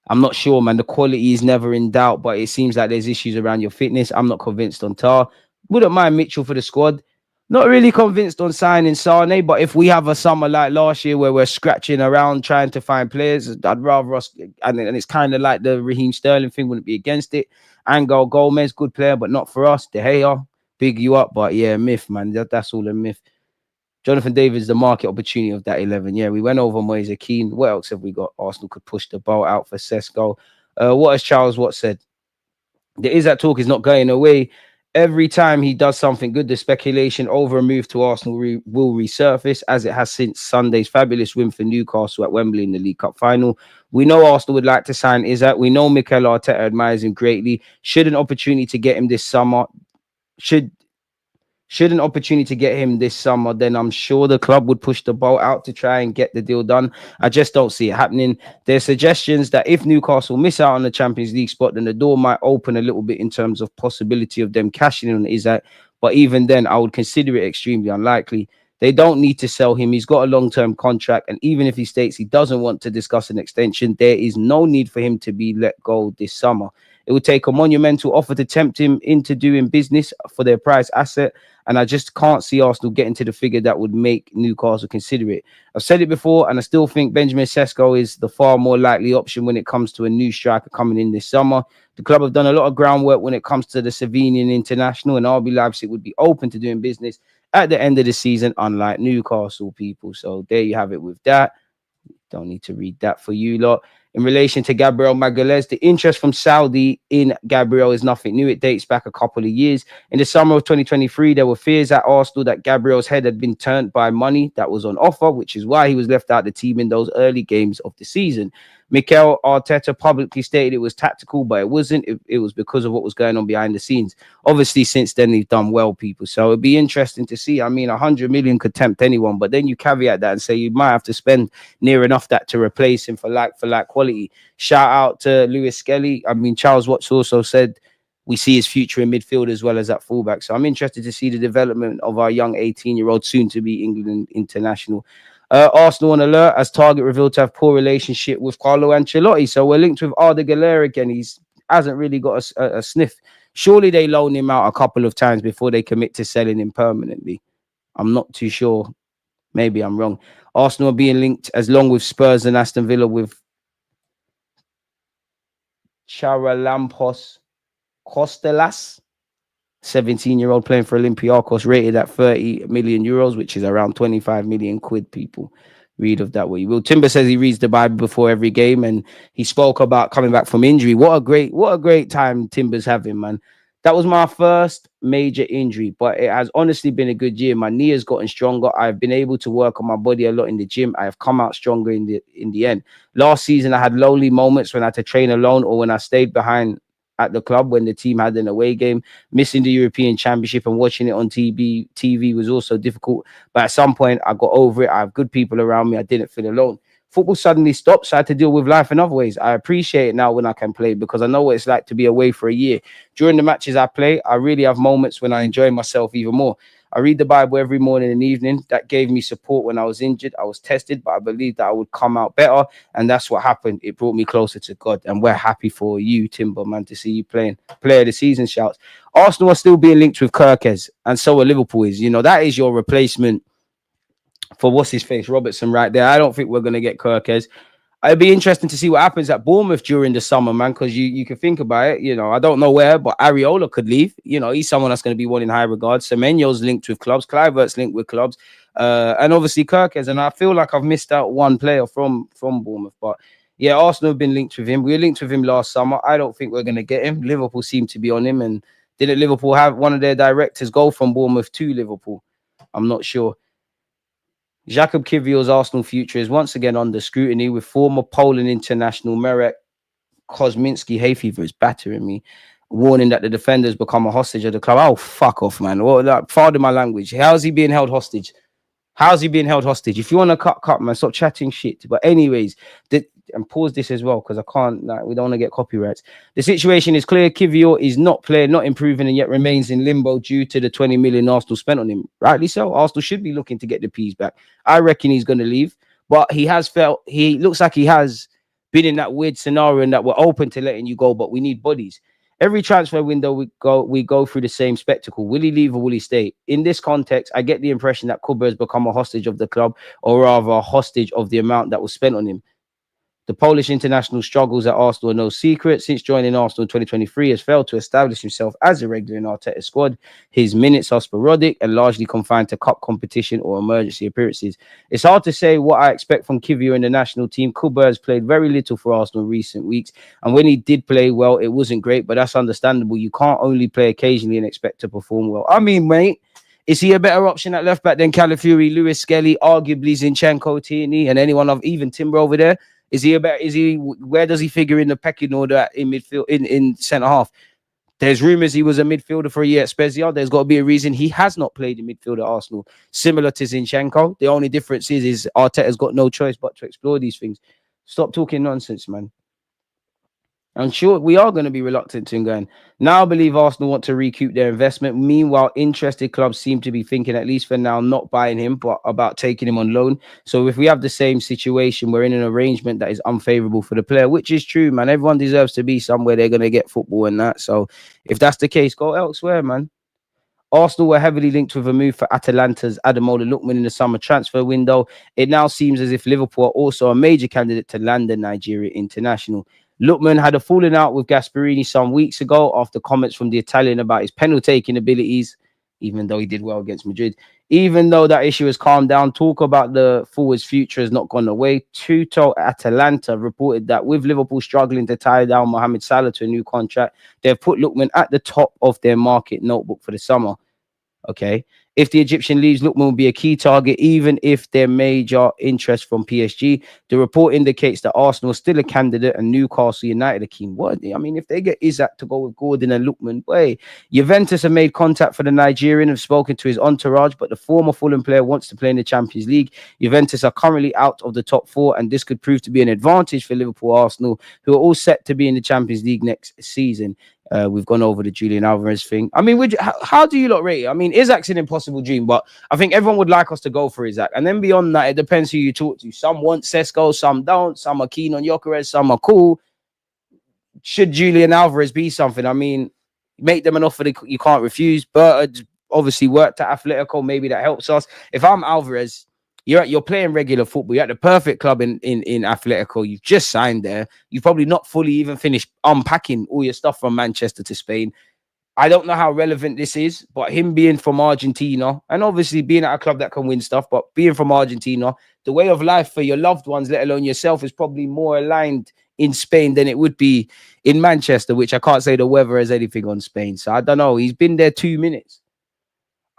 I'm not sure, man. The quality is never in doubt, but it seems like there's issues around your fitness. I'm not convinced on Tar. Wouldn't mind Mitchell for the squad. Not really convinced on signing Sane, but if we have a summer like last year where we're scratching around trying to find players, I'd rather us, and it's kind of like the Raheem Sterling thing, wouldn't be against it. Angel Gomez, good player, but not for us. De Gea, big you up, but yeah, myth, man. That's all a myth. Jonathan David's the market opportunity of that 11. Yeah, we went over Moise Kean. What else have we got? Arsenal could push the ball out for Sesko. What has Charles Watt said? The Hijack talk is not going away. Every time he does something good, the speculation over a move to Arsenal will resurface, as it has since Sunday's fabulous win for Newcastle at Wembley in the League Cup final. We know Arsenal would like to sign Hijack. We know Mikel Arteta admires him greatly. Should an opportunity to get him this summer, then I'm sure the club would push the ball out to try and get the deal done. I just don't see it happening. There's suggestions that if Newcastle miss out on the Champions League spot, then the door might open a little bit in terms of possibility of them cashing in on Hijack. But even then, I would consider it extremely unlikely. They don't need to sell him. He's got a long-term contract. And even if he states he doesn't want to discuss an extension, there is no need for him to be let go this summer. It would take a monumental offer to tempt him into doing business for their prize asset. And I just can't see Arsenal getting to the figure that would make Newcastle consider it. I've said it before, and I still think Benjamin Sesko is the far more likely option when it comes to a new striker coming in this summer. The club have done a lot of groundwork when it comes to the Slovenian international, and RB Leipzig would be open to doing business at the end of the season, unlike Newcastle, people. So there you have it with that. Don't need to read that for you lot. In relation to Gabriel Magalhaes, the interest from Saudi in Gabriel is nothing new. It dates back a couple of years. In the summer of 2023, there were fears at Arsenal that Gabriel's head had been turned by money that was on offer, which is why he was left out of the team in those early games of the season. Mikel Arteta publicly stated it was tactical, but it wasn't. It was because of what was going on behind the scenes. Obviously, since then, they've done well, people. So it'd be interesting to see. I mean, 100 million could tempt anyone, but then you caveat that and say you might have to spend near enough that to replace him for like quality. Shout out to Lewis Skelly. I mean, Charles Watts also said we see his future in midfield as well as at fullback. So I'm interested to see the development of our young 18-year-old, soon to be England international. Arsenal on alert as Target revealed to have poor relationship with Carlo Ancelotti. So we're linked with Arda Güler again. He hasn't really got a sniff. Surely they loan him out a couple of times before they commit to selling him permanently. I'm not too sure. Maybe I'm wrong. Arsenal are being linked as long with Spurs and Aston Villa with Charalampos Costelas, 17-year-old playing for Olympiacos, rated at 30 million euros, which is around 25 million quid, people. Read of that way. Will Timber says he reads the Bible before every game, and he spoke about coming back from injury. What a great time Timber's having, man. That was my first major injury, but it has honestly been a good year. My knee has gotten stronger. I've been able to work on my body a lot in the gym. I have come out stronger in the end. Last season, I had lonely moments when I had to train alone or when I stayed behind at the club when the team had an away game. Missing the European Championship and watching it on TV was also difficult. But at some point, I got over it. I have good people around me. I didn't feel alone. Football suddenly stopped, so I had to deal with life in other ways. I appreciate it now when I can play because I know what it's like to be away for a year. During the matches I play, I really have moments when I enjoy myself even more. I read the Bible every morning and evening. That gave me support when I was injured. I was tested, but I believed that I would come out better, and that's what happened. It brought me closer to God, and we're happy for you, Timber, man, to see you playing. Player of the season shouts. Arsenal are still being linked with Kirkes, and so are Liverpool is. You know, that is your replacement for what's his face, Robertson, right there. I don't think we're going to get Kirkes. It'd be interesting to see what happens at Bournemouth during the summer, man, because you can think about it. You know, I don't know where, but Areola could leave. You know, he's someone that's going to be one in high regard. Semenyo's linked with clubs. Kluivert's linked with clubs. And obviously Kirkes. And I feel like I've missed out one player from Bournemouth. But yeah, Arsenal have been linked with him. We were linked with him last summer. I don't think we're going to get him. Liverpool seem to be on him. And didn't Liverpool have one of their directors go from Bournemouth to Liverpool? I'm not sure. Jakub Kiwior's Arsenal future is once again under scrutiny, with former Poland international Marek Kosminski, hay fever is battering me, warning that the defenders become a hostage of the club. Oh, fuck off, man. Well, pardon my language. How's he being held hostage? How's he being held hostage? If you want to cut, man, stop chatting shit. But anyways, and pause this as well, because I can't, we don't want to get copyrights. The situation is clear. Kiwior is not playing, not improving, and yet remains in limbo due to the 20 million Arsenal spent on him. Rightly so. Arsenal should be looking to get the P's back. I reckon he's going to leave, but he looks like he has been in that weird scenario and that we're open to letting you go, but we need bodies. Every transfer window we go through the same spectacle. Will he leave or will he stay? In this context, I get the impression that Kuba has become a hostage of the club, or rather a hostage of the amount that was spent on him. The Polish international struggles at Arsenal are no secret. Since joining Arsenal in 2023, he has failed to establish himself as a regular in Arteta's squad. His minutes are sporadic and largely confined to cup competition or emergency appearances. It's hard to say what I expect from Kiwior in the national team. Kuba has played very little for Arsenal in recent weeks, and when he did play well, it wasn't great, but that's understandable. You can't only play occasionally and expect to perform well. I mean, mate, is he a better option at left back than Calafiori, Lewis Skelly, arguably Zinchenko, Tierney, and anyone of even Timber over there? Where does he figure in the pecking order in midfield, in centre half? There's rumours he was a midfielder for a year at Spezia. There's got to be a reason he has not played in midfield at Arsenal, similar to Zinchenko. The only difference is Arteta's got no choice but to explore these things. Stop talking nonsense, man. I'm sure we are going to be reluctant to go in. Now I believe Arsenal want to recoup their investment. Meanwhile, interested clubs seem to be thinking, at least for now, not buying him, but about taking him on loan. So if we have the same situation, we're in an arrangement that is unfavourable for the player, which is true, man. Everyone deserves to be somewhere they're going to get football and that. So if that's the case, go elsewhere, man. Arsenal were heavily linked with a move for Atalanta's Ademola Lookman in the summer transfer window. It now seems as if Liverpool are also a major candidate to land the Nigeria international. Lookman had a falling out with Gasperini some weeks ago after comments from the Italian about his penalty-taking abilities, even though he did well against Madrid. Even though that issue has calmed down, talk about the forward's future has not gone away. Tutto Atalanta reported that with Liverpool struggling to tie down Mohamed Salah to a new contract, they've put Lookman at the top of their market notebook for the summer. Okay. If the Egyptian leaves, Lookman will be a key target, even if their major interest from PSG. The report indicates that Arsenal is still a candidate and Newcastle United are keen. What? I mean, if they get Hijack to go with Gordon and Lookman, wait. Juventus have made contact for the Nigerian, have spoken to his entourage, but the former Fulham player wants to play in the Champions League. Juventus are currently out of the top four, and this could prove to be an advantage for Liverpool Arsenal, who are all set to be in the Champions League next season. We've gone over the Julian Alvarez thing. I mean, how do you lot rate it? I mean, Isaac's an impossible dream, but I think everyone would like us to go for Hijack. And then beyond that, it depends who you talk to. Some want Sesko, some don't. Some are keen on Gyökeres, some are cool. Should Julian Alvarez be something? I mean, make them an offer that you can't refuse. But obviously worked at Atletico. Maybe that helps us. If I'm Alvarez, you're playing regular football. You're at the perfect club in Atletico. You've just signed there. You've probably not fully even finished unpacking all your stuff from Manchester to Spain. I don't know how relevant this is, but him being from Argentina and obviously being at a club that can win stuff, but being from Argentina, the way of life for your loved ones, let alone yourself, is probably more aligned in Spain than it would be in Manchester, which I can't say the weather has anything on Spain. So I don't know. He's been there 2 minutes.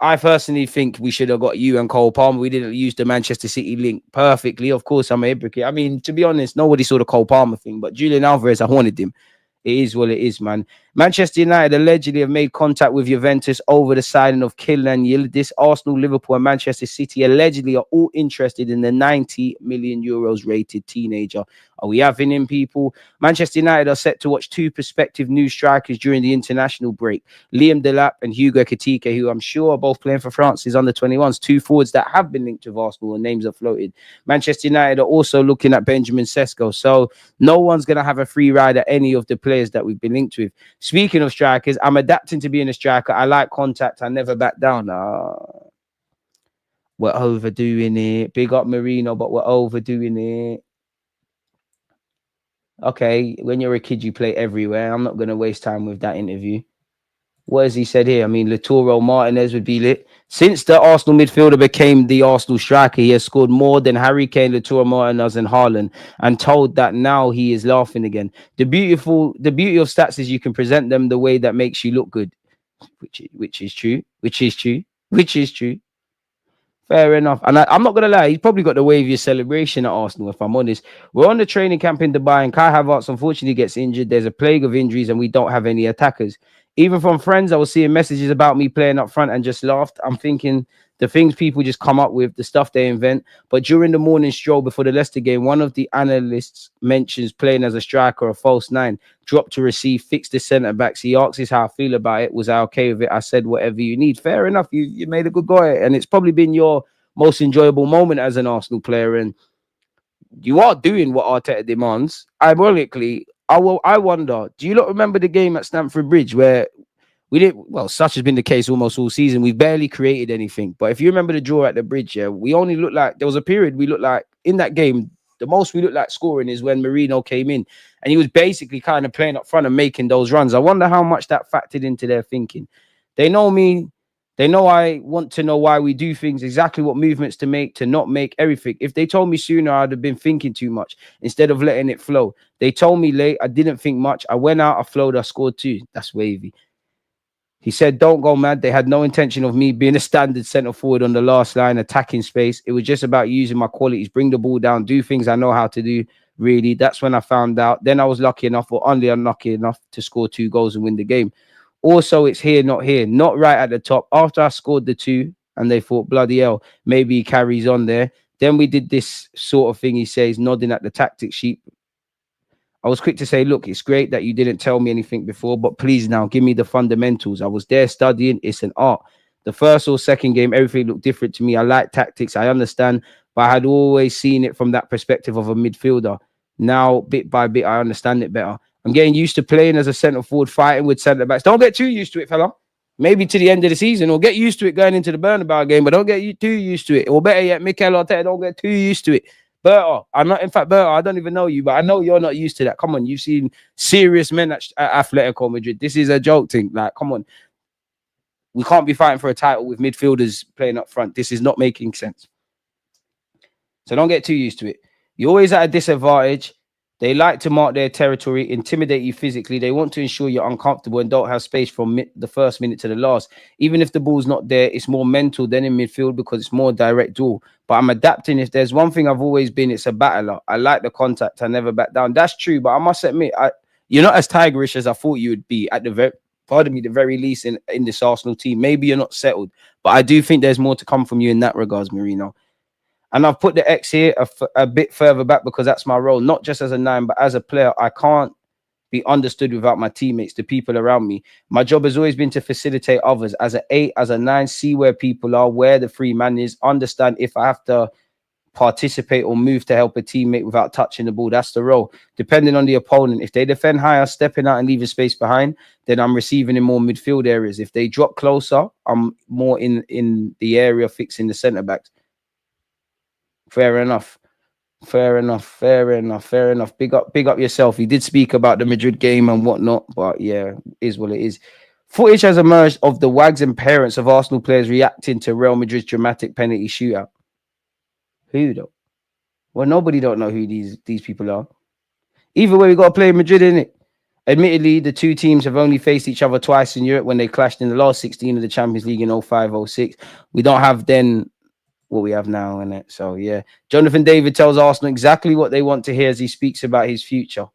I personally think we should have got you and Cole Palmer. We didn't use the Manchester City link perfectly. Of course, I'm a hypocrite. I mean, to be honest, nobody saw the Cole Palmer thing, but Julian Alvarez, I wanted him. It is what it is, man. Manchester United allegedly have made contact with Juventus over the signing of Kylian Yildiz. Arsenal, Liverpool, and Manchester City allegedly are all interested in the 90 million euros rated teenager. Are we having him, people? Manchester United are set to watch two prospective new strikers during the international break. Liam Delap and Hugo Ekitike, who I'm sure are both playing for France's under-21s. Two forwards that have been linked with Arsenal and names are floated. Manchester United are also looking at Benjamin Sesko. So no one's going to have a free ride at any of the players that we've been linked with. Speaking of strikers, I'm adapting to being a striker. I like contact. I never back down. We're overdoing it. Big up Marino, but we're overdoing it. Okay, when you're a kid, you play everywhere. I'm not going to waste time with that interview. What has he said here? I mean, Lautaro Martinez would be lit. Since the Arsenal midfielder became the Arsenal striker, he has scored more than Harry Kane, Lautaro Martinez, and Haaland, and told that now he is laughing again. The beauty of stats is you can present them the way that makes you look good, which is true. Fair enough. And I'm not going to lie, he's probably got the waviest celebration at Arsenal, if I'm honest. We're on the training camp in Dubai, and Kai Havertz unfortunately gets injured. There's a plague of injuries, and we don't have any attackers. Even from friends, I was seeing messages about me playing up front and just laughed. I'm thinking the things people just come up with, the stuff they invent. But during the morning stroll before the Leicester game, one of the analysts mentions playing as a striker, a false nine, drop to receive, fix the centre-backs. He asks us how I feel about it. Was I okay with it? I said, whatever you need. Fair enough. You made a good go at it. And it's probably been your most enjoyable moment as an Arsenal player. And you are doing what Arteta demands. Ironically, I wonder, do you not remember the game at Stamford Bridge where we didn't, well, such has been the case almost all season. We've barely created anything. But if you remember the draw at the Bridge, yeah, we only looked like, there was a period we looked like, in that game, the most we looked like scoring is when Marino came in. And he was basically kind of playing up front and making those runs. I wonder how much that factored into their thinking. They know me. They know I want to know why we do things, exactly what movements to make, to not make, everything. If they told me sooner, I'd have been thinking too much instead of letting it flow. They told me late. I didn't think much. I went out, I flowed, I scored two. That's wavy. He said, don't go mad. They had no intention of me being a standard centre forward on the last line, attacking space. It was just about using my qualities, bring the ball down, do things I know how to do, really. That's when I found out. Then I was lucky enough, or only unlucky enough, to score 2 goals and win the game. Also, it's here, not right at the top. After I scored the 2, and they thought, bloody hell, maybe he carries on there. Then we did this sort of thing, he says, nodding at the tactics sheet. I was quick to say, look, it's great that you didn't tell me anything before, but please now give me the fundamentals. I was there studying. It's an art. The first or second game, everything looked different to me. I like tactics. I understand, but I had always seen it from that perspective of a midfielder. Now, bit by bit, I understand it better. I'm getting used to playing as a centre forward, fighting with centre backs. Don't get too used to it, fella. Maybe to the end of the season, or get used to it going into the Bernabeu game, but don't get too used to it. Or better yet, Mikel Arteta, don't get too used to it. Berta, Berta, I don't even know you, but I know you're not used to that. Come on, you've seen serious men at Atletico Madrid. This is a joke thing. Like, come on. We can't be fighting for a title with midfielders playing up front. This is not making sense. So don't get too used to it. You're always at a disadvantage. They like to mark their territory, intimidate you physically. They want to ensure you're uncomfortable and don't have space from the first minute to the last. Even if the ball's not there, it's more mental than in midfield because it's more direct duel. But I'm adapting. If there's one thing I've always been, it's a battler. I like the contact. I never back down. That's true. But I must admit, you're not as tigerish as I thought you would be at the very least in this Arsenal team. Maybe you're not settled, but I do think there's more to come from you in that regards, Marino. And I've put the X here a bit further back because that's my role, not just as a 9, but as a player. I can't be understood without my teammates, the people around me. My job has always been to facilitate others. As an 8, as a 9, see where people are, where the free man is, understand if I have to participate or move to help a teammate without touching the ball. That's the role. Depending on the opponent, if they defend higher, stepping out and leaving space behind, then I'm receiving in more midfield areas. If they drop closer, I'm more in the area fixing the centre backs. Fair enough. Big up yourself. He did speak about the Madrid game and whatnot, but yeah, is what it is. Footage has emerged of the wags and parents of Arsenal players reacting to Real Madrid's dramatic penalty shootout. Who though? Well, nobody don't know who these people are. Either way, we got to play Madrid, innit? Admittedly, the two teams have only faced each other twice in Europe when they clashed in the last 16 of the Champions League in 05-06. We don't have then what we have now in it. So yeah, Jonathan David tells Arsenal exactly what they want to hear as he speaks about his future.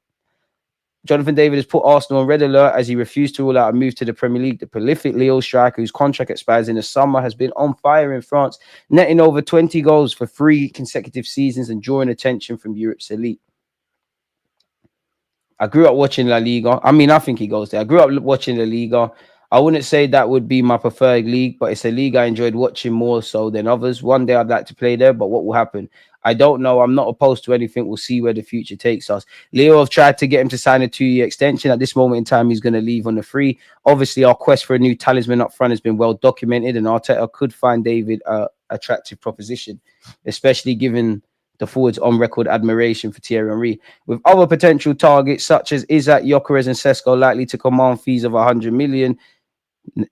Jonathan David has put Arsenal on red alert as he refused to rule out a move to the Premier League. The prolific Lille striker, whose contract expires in the summer, has been on fire in France, netting over 20 goals for 3 consecutive seasons and drawing attention from Europe's elite. I grew up watching La Liga. I mean, I think he goes there. I grew up watching La Liga. I wouldn't say that would be my preferred league, but it's a league I enjoyed watching more so than others. One day I'd like to play there, but what will happen? I don't know. I'm not opposed to anything. We'll see where the future takes us. Leo have tried to get him to sign a 2-year extension. At this moment in time, he's going to leave on the free. Obviously, our quest for a new talisman up front has been well documented, and Arteta could find David an attractive proposition, especially given the forward's on-record admiration for Thierry Henry. With other potential targets such as Hijack, Gyökeres and Sesko likely to command fees of 100 million,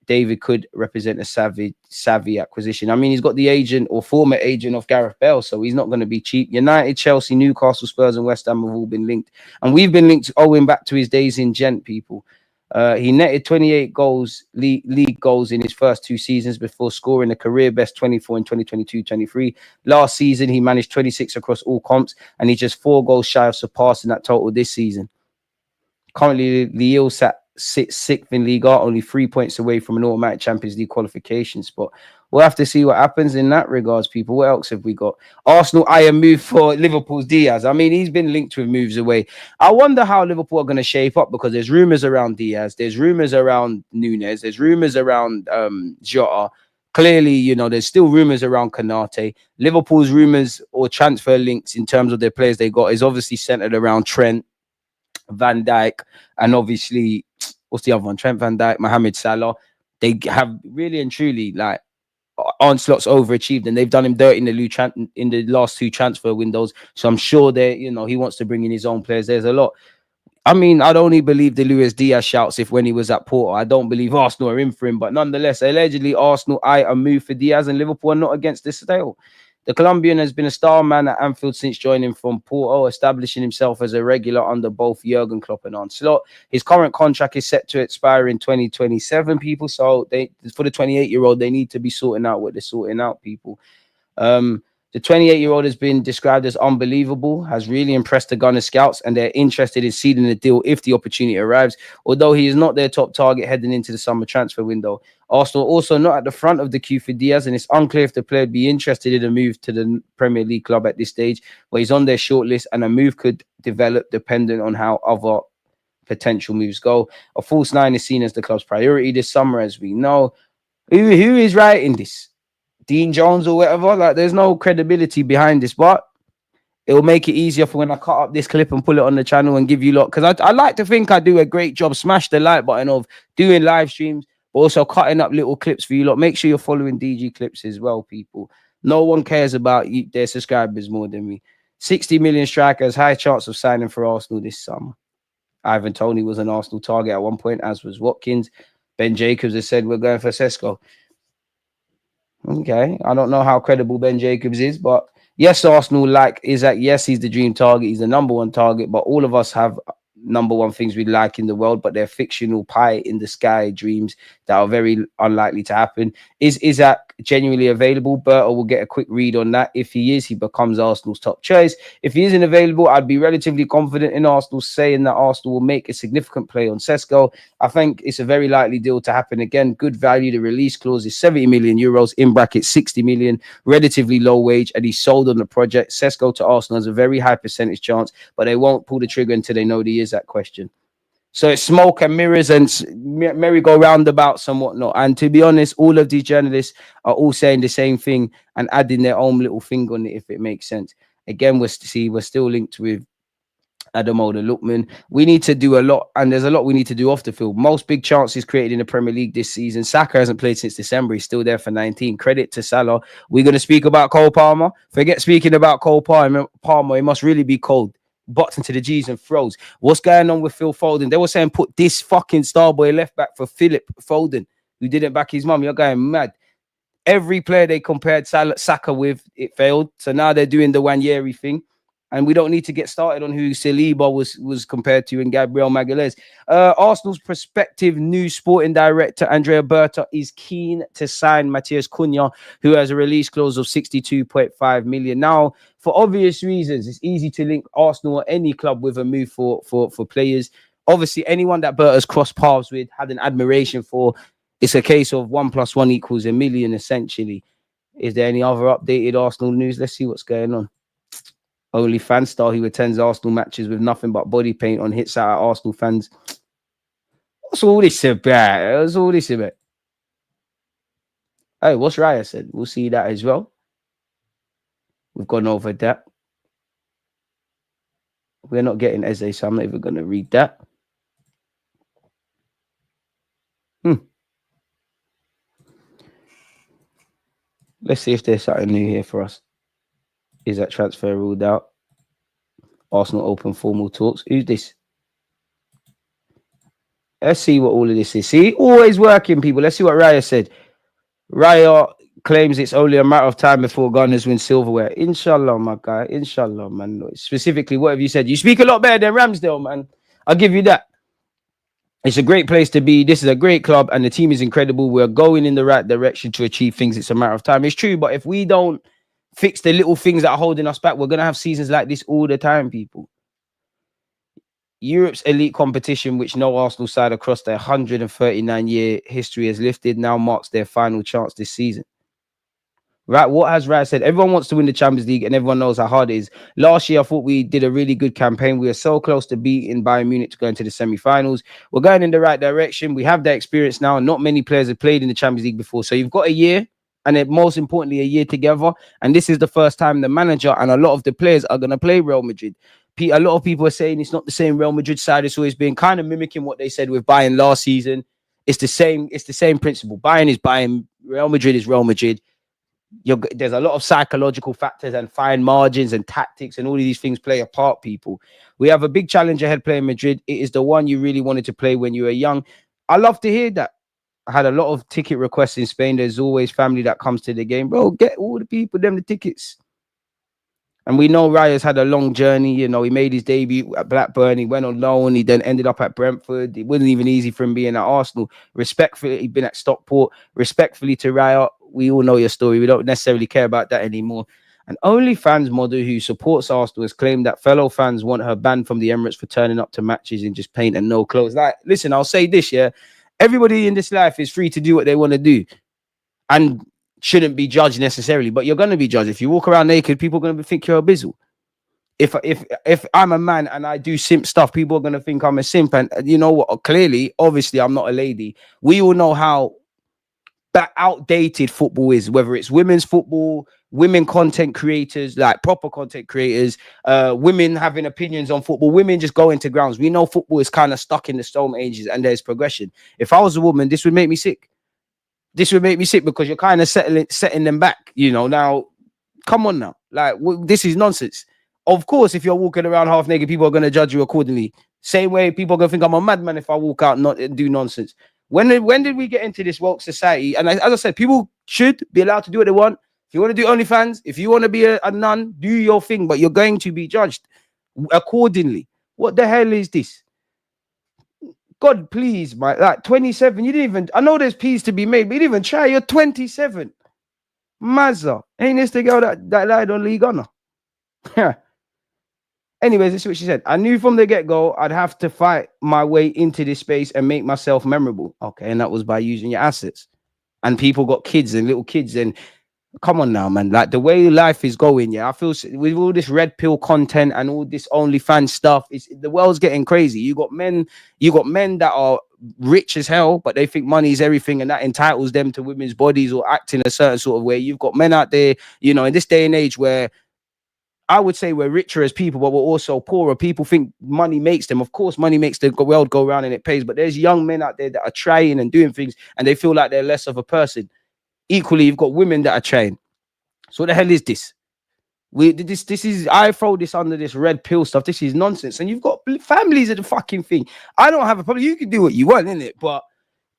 David could represent a savvy acquisition. I mean, he's got the agent or former agent of Gareth Bale, so he's not going to be cheap. United, Chelsea, Newcastle, Spurs and West Ham have all been linked. And we've been linked owing back to his days in Gent, people. He netted 28 goals, league goals in his first 2 seasons before scoring a career best 24 in 2022-23. Last season, he managed 26 across all comps, and he's just 4 goals shy of surpassing that total this season. Currently, Lille sits 6th in Liga, only 3 points away from an automatic Champions League qualification spot. We'll have to see what happens in that regards, people. What else have we got? Arsenal, I am moved for Liverpool's Diaz. I mean, he's been linked with moves away. I wonder how Liverpool are going to shape up, because there's rumours around Diaz, there's rumours around Núñez, there's rumours around Jota. Clearly, you know, there's still rumours around Konate. Liverpool's rumours or transfer links in terms of their players they got is obviously centred around Trent, Van Dijk, and obviously, what's the other one? Trent, Van Dijk, Mohamed Salah. They have really and truly, like, Onslaught's overachieved, and they've done him dirty in the last 2 transfer windows. So I'm sure that, you know, he wants to bring in his own players. There's a lot. I mean, I'd only believe the Luis Diaz shouts if when he was at Porto. I don't believe Arsenal are in for him, but nonetheless, allegedly Arsenal a move for Diaz, and Liverpool are not against this sale. The Colombian has been a star man at Anfield since joining from Porto, establishing himself as a regular under both Jurgen Klopp and Arne Slot. His current contract is set to expire in 2027, people. So for the 28-year-old, they need to be sorting out what they're sorting out, people. The 28-year-old has been described as unbelievable, has really impressed the Gunner scouts, and they're interested in sealing the deal if the opportunity arrives, although he is not their top target heading into the summer transfer window. Arsenal also not at the front of the queue for Diaz, and it's unclear if the player would be interested in a move to the Premier League club at this stage, where he's on their shortlist, and a move could develop depending on how other potential moves go. A false 9 is seen as the club's priority this summer, as we know. Who is writing this? Dean Jones or whatever? Like, there's no credibility behind this, but it'll make it easier for when I cut up this clip and pull it on the channel and give you lot, because I like to think I do a great job. Smash the like button of doing live streams, but also cutting up little clips for you lot. Make sure you're following DG Clips as well, people. No one cares about their subscribers more than me. 60 million strikers, high chance of signing for Arsenal this summer. Ivan Toney was an Arsenal target at one point, as was Watkins. Ben Jacobs has said we're going for Sesko. Okay, I don't know how credible Ben Jacobs is, but yes, Arsenal like Isaac. Yes, he's the dream target. He's the number 1 target, but all of us have number 1 things we like in the world, but they're fictional pie in the sky dreams that are very unlikely to happen. Is Isaac genuinely available? Berto will get a quick read on that. If he is, he becomes Arsenal's top choice. If he isn't available, I'd be relatively confident in Arsenal saying that Arsenal will make a significant play on Sesko. I think it's a very likely deal to happen. Again, good value. The release clause is 70 million euros, in brackets 60 million, relatively low wage, and he's sold on the project. Sesko to Arsenal has a very high percentage chance, but they won't pull the trigger until they know the Isaac question. So it's smoke and mirrors and merry-go-roundabouts and whatnot. And to be honest, all of these journalists are all saying the same thing and adding their own little thing on it, if it makes sense. Again, we're still linked with Ademola Lookman. We need to do a lot, and there's a lot we need to do off the field. Most big chances created in the Premier League this season. Saka hasn't played since December. He's still there for 19. Credit to Salah. We're going to speak about Cole Palmer. Forget speaking about Cole Palmer. He must really be cold. Butts into the G's and throws. What's going on with Phil Foden? They were saying put this fucking starboy left back for Philip Foden, who didn't back his mum. You're going mad. Every player they compared Saka with, it failed. So now they're doing the Wanyeri thing. And we don't need to get started on who Saliba was compared to and Gabriel Magalhaes. Arsenal's prospective new sporting director, Andrea Berta, is keen to sign Matheus Cunha, who has a release clause of 62.5 million. Now, for obvious reasons, it's easy to link Arsenal or any club with a move for players. Obviously, anyone that Berta's crossed paths with, had an admiration for, it's a case of 1 + 1 = 1,000,000, essentially. Is there any other updated Arsenal news? Let's see what's going on. Only fan star who attends Arsenal matches with nothing but body paint on hits out at Arsenal fans. What's all this about? What's all this about? Hey, what's Raya said? We'll see that as well. We've gone over that. We're not getting Eze, so I'm not even going to read that. Let's see if there's something new here for us. Is that transfer ruled out? Arsenal open formal talks. Who's this? Let's see what all of this is. See, always working, people. Let's see what Raya said. Raya claims it's only a matter of time before Gunners win silverware. Inshallah, my guy. Inshallah, man. Specifically, what have you said? You speak a lot better than Ramsdale, man. I'll give you that. It's a great place to be. This is a great club, and the team is incredible. We're going in the right direction to achieve things. It's a matter of time. It's true, but if we don't fix the little things that are holding us back, we're going to have seasons like this all the time, people. Europe's elite competition, which no Arsenal side across their 139-year history has lifted, now marks their final chance this season. Right, what has Raya said? Everyone wants to win the Champions League, and everyone knows how hard it is. Last year, I thought we did a really good campaign. We were so close to beating Bayern Munich to go into the semi-finals. We're going in the right direction. We have that experience now, and not many players have played in the Champions League before. So you've got a year, and then most importantly, a year together. And this is the first time the manager and a lot of the players are going to play Real Madrid. A lot of people are saying it's not the same Real Madrid side. It's always been kind of mimicking what they said with Bayern last season. It's the same principle. Bayern is Bayern. Real Madrid is Real Madrid. There's a lot of psychological factors and fine margins and tactics, and all of these things play a part, people. We have a big challenge ahead playing Madrid. It is the one you really wanted to play when you were young. I love to hear that. I had a lot of ticket requests in Spain. There's always family that comes to the game. Bro, get all the people, them the tickets. And we know Raya's had a long journey. You know, he made his debut at Blackburn. He went on loan. He then ended up at Brentford. It wasn't even easy for him being at Arsenal. Respectfully, he'd been at Stockport. Respectfully to Raya, we all know your story. We don't necessarily care about that anymore. An OnlyFans model who supports Arsenal has claimed that fellow fans want her banned from the Emirates for turning up to matches in just paint and no clothes. Like, listen, I'll say this, yeah. Everybody in this life is free to do what they want to do. And shouldn't be judged necessarily, but you're going to be judged. If you walk around naked, people are going to think you're a bizzle. If I'm a man and I do simp stuff, people are going to think I'm a simp. And you know what? Clearly, obviously, I'm not a lady. We all know how that outdated football is, whether it's women's football, women content creators, like proper content creators, women having opinions on football, women just going to grounds. We know football is kind of stuck in the stone ages and there's progression. If I was a woman, this would make me sick. This would make me sick because you're kind of setting them back, you know. Now, come on now. Like, this is nonsense. Of course, if you're walking around half naked, people are going to judge you accordingly. Same way people are going to think I'm a madman if I walk out and do nonsense. When did we get into this woke society? And as I said, people should be allowed to do what they want. If you want to do OnlyFans, if you want to be a nun, do your thing, but you're going to be judged accordingly. What the hell is this? God, please, my, like 27. You didn't even, I know there's peace to be made, but you didn't even try. You're 27. Mazza. Ain't this the girl that lied on Lee Gunner? Anyways, this is what she said. I knew from the get-go I'd have to fight my way into this space and make myself memorable. Okay, and that was by using your assets. And people got kids and little kids, and come on now, man. Like, the way life is going, yeah, I feel with all this red pill content and all this OnlyFans stuff, the world's getting crazy. You got men that are rich as hell, but they think money is everything, and that entitles them to women's bodies or acting a certain sort of way. You've got men out there, you know, in this day and age where I would say we're richer as people, but we're also poorer. People think money makes them. Of course, money makes the world go round and it pays, but there's young men out there that are trying and doing things, and they feel like they're less of a person. Equally, you've got women that are trying. So what the hell is this? This is, I throw this under this red pill stuff. This is nonsense. And you've got families at the fucking thing. I don't have a problem. You can do what you want, innit? But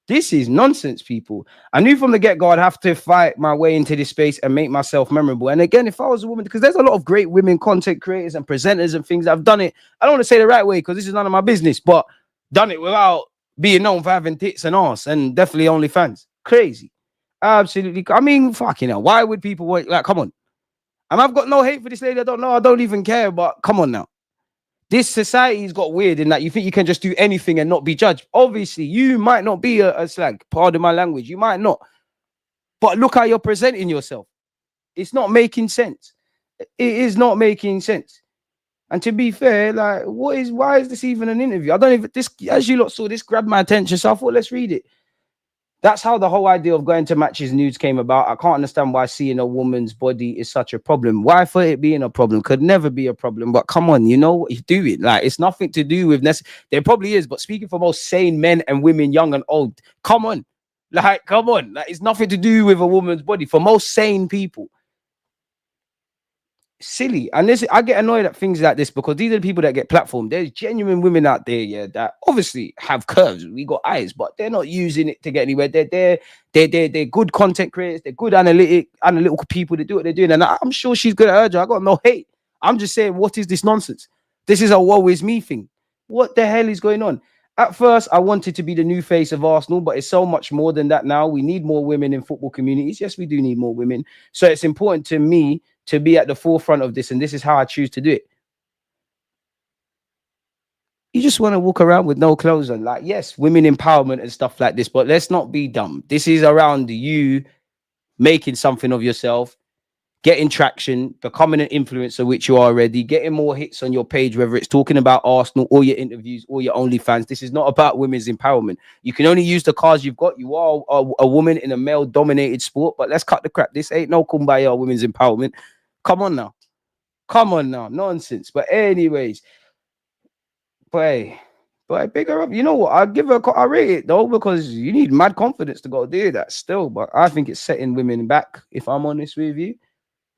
this is nonsense, people. I knew from the get-go I'd have to fight my way into this space and make myself memorable. And again, if I was a woman, because there's a lot of great women content creators and presenters and things that have done it. I don't want to say the right way because this is none of my business, but done it without being known for having tits and arse, and definitely OnlyFans. Crazy. Absolutely. I mean, fucking hell. Why would people wait? Like, come on. And I've got no hate for this lady. I don't know. I don't even care, but come on now. This society's got weird in that you think you can just do anything and not be judged. Obviously, you might not be a slag. Pardon my language. You might not. But look how you're presenting yourself. It's not making sense. It is not making sense. And to be fair, like, why is this even an interview? I don't even, this, as you lot saw, this grabbed my attention. So I thought, let's read it. That's how the whole idea of going to matches nudes came about. I can't understand why seeing a woman's body is such a problem. Why for it being a problem? Could never be a problem. But come on, you know what you're doing. Like, it's nothing to do with there probably is, but speaking for most sane men and women, young and old, come on. Like, come on. Like, it's nothing to do with a woman's body. For most sane people. Silly. And this, I get annoyed at things like this because these are the people that get platformed. There's genuine women out there, yeah, that obviously have curves. We got eyes, but they're not using it to get anywhere. They're good content creators. They're good analytical people that do what they're doing. And I'm sure she's good at her job. I got no hate. I'm just saying, what is this nonsense? This is a woe is me thing. What the hell is going on? At first, I wanted to be the new face of Arsenal, but it's so much more than that now. We need more women in football communities. Yes, we do need more women. So it's important to me to be at the forefront of this, and this is how I choose to do it. You just want to walk around with no clothes on. Like, yes, women empowerment and stuff like this, but let's not be dumb. This is around you making something of yourself, getting traction, becoming an influencer, which you are already, getting more hits on your page, whether it's talking about Arsenal or your interviews or your OnlyFans. This is not about women's empowerment. You can only use the cars you've got. You are a woman in a male-dominated sport, but let's cut the crap. This ain't no kumbaya women's empowerment. Come on now. Come on now. Nonsense. But anyways, boy, big her up. You know what? I rate it though, because you need mad confidence to go do that still. But I think it's setting women back, if I'm honest with you.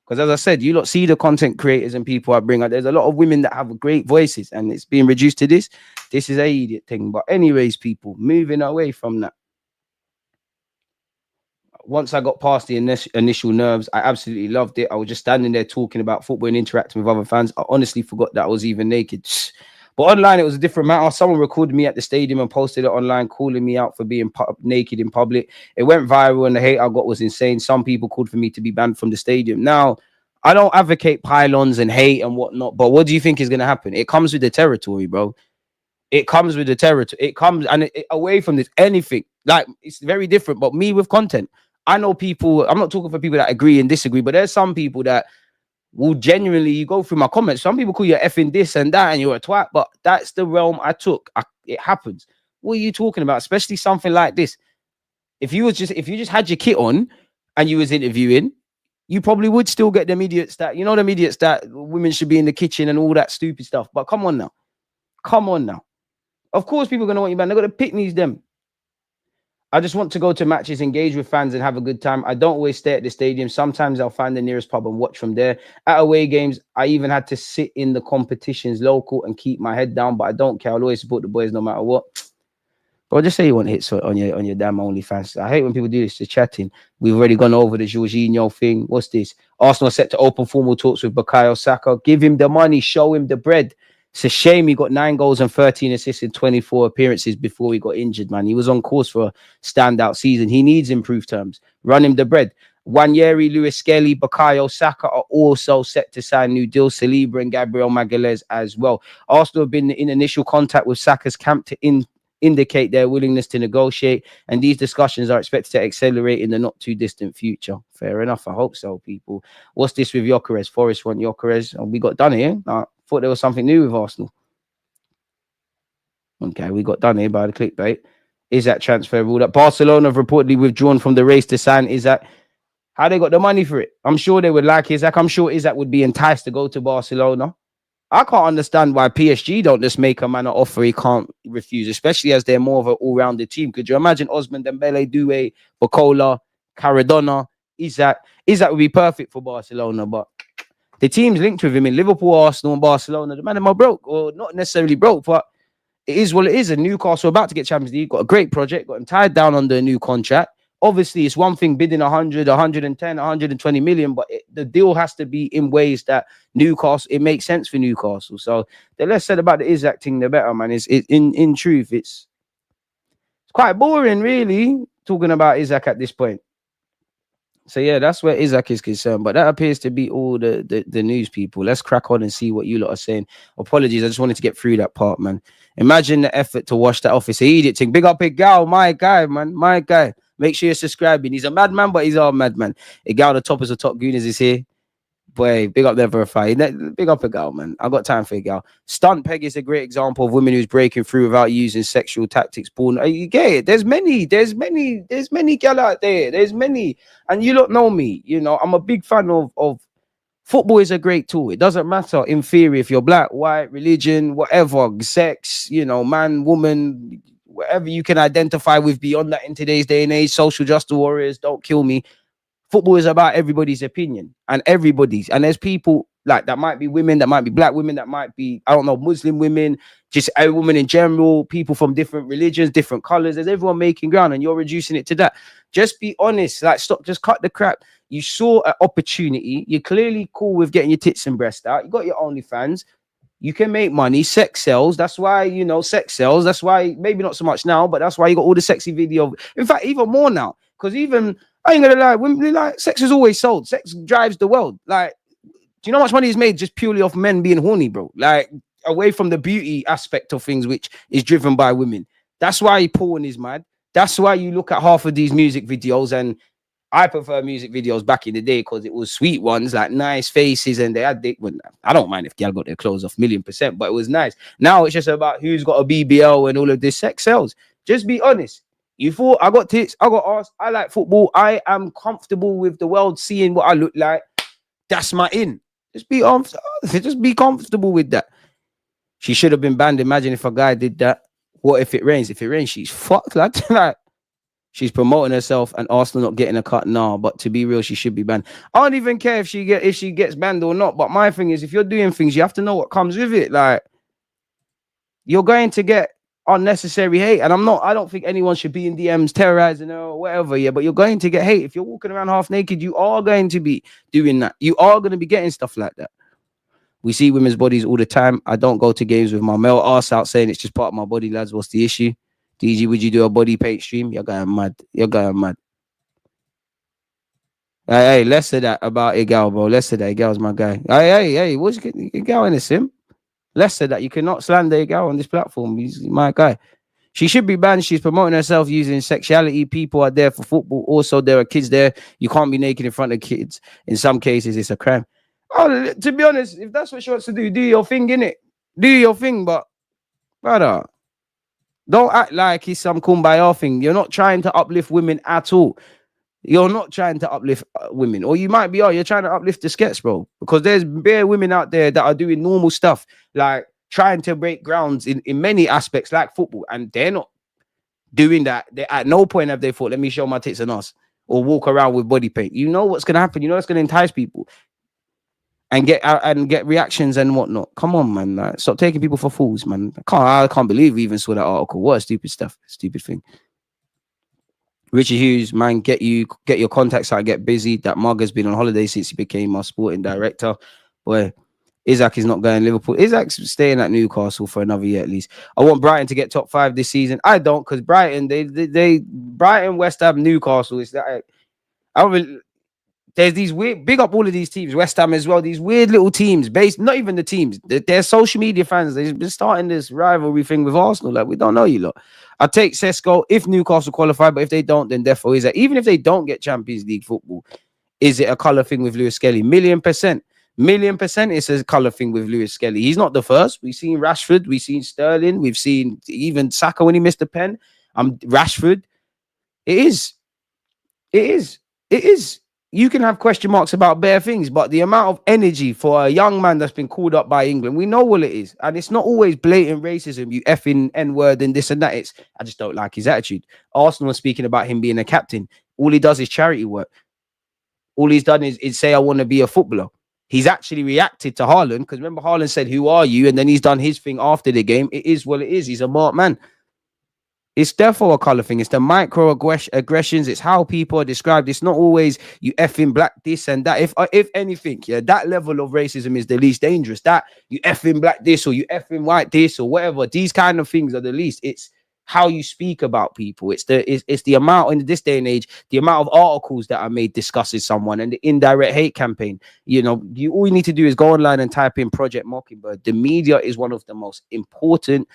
Because as I said, you lot see the content creators and people I bring out. There's a lot of women that have great voices, and it's being reduced to this. This is a idiot thing. But anyways, people, moving away from that. Once I got past the initial nerves, I absolutely loved it. I was just standing there talking about football and interacting with other fans. I honestly forgot that I was even naked. But online, it was a different matter. Someone recorded me at the stadium and posted it online, calling me out for being naked in public. It went viral, and the hate I got was insane. Some people called for me to be banned from the stadium. Now, I don't advocate pylons and hate and whatnot, but what do you think is going to happen? It comes with the territory, bro. It comes with the territory. It comes away from this, anything. Like, it's very different, but me with content. I know people, I'm not talking for people that agree and disagree, but there's some people that will genuinely, you go through my comments, some people call you effing this and that and you're a twat, but that's the realm I took. It happens. What are you talking about? Especially something like this. If you just had your kit on and you was interviewing, you probably would still get them idiots that, them idiots that women should be in the kitchen and all that stupid stuff. But come on now. Come on now. Of course people are going to want you, man. They're going to pick them. I just want to go to matches, engage with fans, and have a good time. I don't always stay at the stadium. Sometimes I'll find the nearest pub and watch from there. At away games, I even had to sit in the competitions local and keep my head down, but I don't care. I'll always support the boys no matter what. But just say you want hits on your damn OnlyFans. I hate when people do this, just chatting. We've already gone over the Jorginho thing. What's this? Arsenal set to open formal talks with Bukayo Saka. Give him the money, show him the bread. It's a shame he got 9 goals and 13 assists in 24 appearances before he got injured, man. He was on course for a standout season. He needs improved terms. Run him the bread. Wanyeri, Lewis Skelly, Bukayo Saka are also set to sign new deals. Saliba and Gabriel Magalhaes as well. Arsenal have been in initial contact with Saka's camp to indicate their willingness to negotiate, and these discussions are expected to accelerate in the not too distant future. Fair enough. I hope so, people. What's this with Gyökeres? Forest want Gyökeres. Oh, we got done here. Thought there was something new with Arsenal. Okay, we got done here by the clickbait. Is that transfer ruled up? Barcelona have reportedly withdrawn from the race to sign Hijack. How they got the money for it? I'm sure they would like Hijack. I'm sure Hijack would be enticed to go to Barcelona. I can't understand why PSG don't just make a man an offer he can't refuse, especially as they're more of an all-rounded team. Could you imagine Osman Dembele, Doué, Bacola, Cardona, Hijack? Hijack would be perfect for Barcelona, but the team's linked with him in Liverpool, Arsenal, and Barcelona. The man am broke, or not necessarily broke, but it is what it is. And Newcastle about to get Champions League, got a great project, got him tied down under a new contract. Obviously, it's one thing bidding 100, 110, 120 million, but the deal has to be in ways that Newcastle, it makes sense for Newcastle. So the less said about the Hijack thing, the better, man. In truth, it's quite boring, really, talking about Hijack at this point. So yeah, that's where Isaac is concerned. But that appears to be all the news people. Let's crack on and see what you lot are saying. Apologies, I just wanted to get through that part, man. Imagine the effort to wash that off. It's an idiot thing. Big up Gal, my guy, man. My guy. Make sure you're subscribing. He's a madman, but he's our madman. Gal, the toppers of top Gooners is here. Boy, big up there, Verify. Big up Gal, man. I got time for Gal. Stunt peg is a great example of women who's breaking through without using sexual tactics. Born, you get it. There's many gal out there. There's many, and you don't know me. You know, I'm a big fan of football. Is a great tool. It doesn't matter in theory if you're black, white, religion, whatever, sex. You know, man, woman, whatever you can identify with beyond that in today's day and age. Social justice warriors, don't kill me. Football is about everybody's opinion and everybody's. And there's people like that might be women, that might be black women, that might be, I don't know, Muslim women, just a woman in general, people from different religions, different colors. There's everyone making ground and you're reducing it to that. Just be honest. Like, stop, just cut the crap. You saw an opportunity. You're clearly cool with getting your tits and breasts out. You got your OnlyFans. You can make money. Sex sells. That's why, you know, sex sells. That's why, maybe not so much now, but that's why you got all the sexy video. In fact, even more now. Because even, I ain't gonna lie, women, like, sex is always sold. Sex drives the world. Like, do you know how much money is made just purely off men being horny, bro? Like, away from the beauty aspect of things, which is driven by women. That's why porn is mad. That's why you look at half of these music videos, and I prefer music videos back in the day because it was sweet ones, like nice faces, and they had. I don't mind if girl got their clothes off, 1,000,000%, but it was nice. Now it's just about who's got a BBL and all of this. Sex sells. Just be honest. You thought I got tits, I got ass, I like football, I am comfortable with the world seeing what I look like. That's my in. Just be comfortable with that. She should have been banned. Imagine if a guy did that. What if it rains? If it rains, she's fucked. Like she's promoting herself and Arsenal not getting a cut now. But to be real, she should be banned. I don't even care if she gets banned or not. But my thing is, if you're doing things, you have to know what comes with it. Like, you're going to get unnecessary hate, and I don't think anyone should be in DMs terrorizing her or whatever, yeah, but you're going to get hate. If you're walking around half naked, you are going to be doing that. You are going to be getting stuff like that. We see women's bodies all the time. I don't go to games with my male arse out saying it's just part of my body, lads. What's the issue? DG, would you do a body paint stream? You're going mad. Hey, less of that about a gal, bro. Less of that. A gal's my guy. Hey, what's a gal in a sim? Less said that you cannot slander a girl on this platform. He's my guy. She should be banned. She's promoting herself using sexuality. People are there for football. Also, there are kids there. You can't be naked in front of kids. In some cases, it's a crime. Oh, to be honest, if that's what she wants to do your thing, innit? Do your thing, but brother, don't act like it's some kumbaya thing. You're not trying to uplift women at all. You're not trying to uplift women, or you might be, you're trying to uplift the skets, bro, because there's bare women out there that are doing normal stuff, like trying to break grounds in many aspects, like football, and they're not doing that. They at no point have they thought, let me show my tits and ass, or walk around with body paint. You know what's going to happen. You know it's going to entice people and get reactions and whatnot. Come on, man. Like, stop taking people for fools, man. I can't believe we even saw that article. What a stupid stuff. Stupid thing. Richard Hughes, man, get your contacts out, get busy. That mug has been on holiday since he became our sporting director. Boy, Isaac is not going Liverpool. Isaac's staying at Newcastle for another year at least. I want Brighton to get top 5 this season. I don't, because Brighton, Brighton, West Ham, Newcastle. It's that there's these weird, big up all of these teams, West Ham as well. These weird little teams, based not even the teams. They're social media fans. They've been starting this rivalry thing with Arsenal. Like, we don't know you lot. I take Sesko if Newcastle qualify, but if they don't, then therefore is that. Even if they don't get Champions League football, is it a colour thing with Lewis Skelly? 1,000,000%. 1,000,000% it's a colour thing with Lewis Skelly. He's not the first. We've seen Rashford, we've seen Sterling, we've seen even Saka when he missed the pen. Rashford. It is. You can have question marks about bare things, but the amount of energy for a young man that's been called up by England, we know what it is. And it's not always blatant racism, you effing N-word and this and that. I just don't like his attitude. Arsenal was speaking about him being a captain. All he does is charity work. All he's done is say, I want to be a footballer. He's actually reacted to Haaland, because remember Haaland said, who are you? And then he's done his thing after the game. It is what it is. He's a marked man. It's therefore a colour thing. It's the microaggressions. It's how people are described. It's not always you effing black this and that. If anything, yeah, that level of racism is the least dangerous. That you effing black this or you effing white this or whatever. These kind of things are the least. It's how you speak about people. It's the amount in this day and age, the amount of articles that are made discussing someone, and the indirect hate campaign. You know, all you need to do is go online and type in Project Mockingbird. The media is one of the most important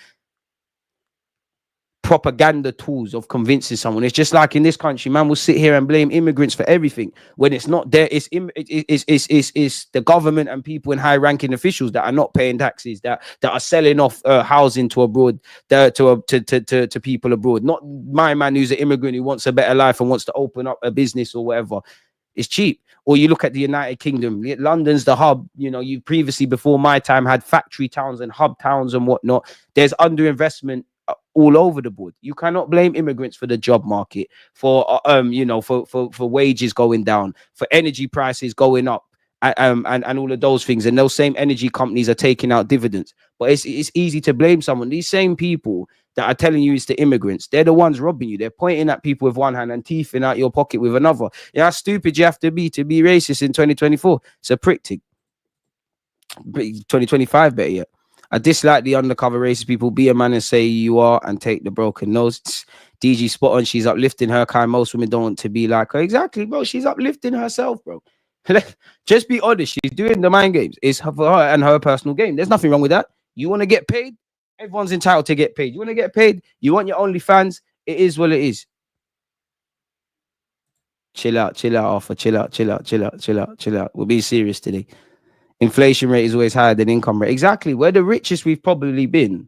propaganda tools of convincing someone. It's just like in this country, man will sit here and blame immigrants for everything when it's not there. It's the government and people in high-ranking officials that are not paying taxes, that are selling off housing to abroad, to people abroad. Not my man who's an immigrant who wants a better life and wants to open up a business or whatever. It's cheap. Or you look at the United Kingdom. London's the hub. You know, you previously, before my time, had factory towns and hub towns and whatnot. There's underinvestment all over the board. You cannot blame immigrants for the job market, for for wages going down, for energy prices going up, and all of those things. And those same energy companies are taking out dividends. But it's easy to blame someone. These same people that are telling you it's the immigrants, they're the ones robbing you. They're pointing at people with one hand and teething out your pocket with another. Yeah, how stupid you have to be racist in 2024. It's a prick thing. 2025, better yet. I dislike the undercover racist people. Be a man and say you are, and take the broken nose. DG spot on. She's uplifting her kind. Most women don't want to be like her. Exactly, bro. She's uplifting herself, bro. Just be honest. She's doing the mind games. It's for her and her personal game. There's nothing wrong with that. You want to get paid? Everyone's entitled to get paid. You want to get paid? You want your OnlyFans? It is what it is. Chill out, Arthur. Chill out. We'll be serious today. Inflation rate is always higher than income rate. Exactly. We're the richest we've probably been,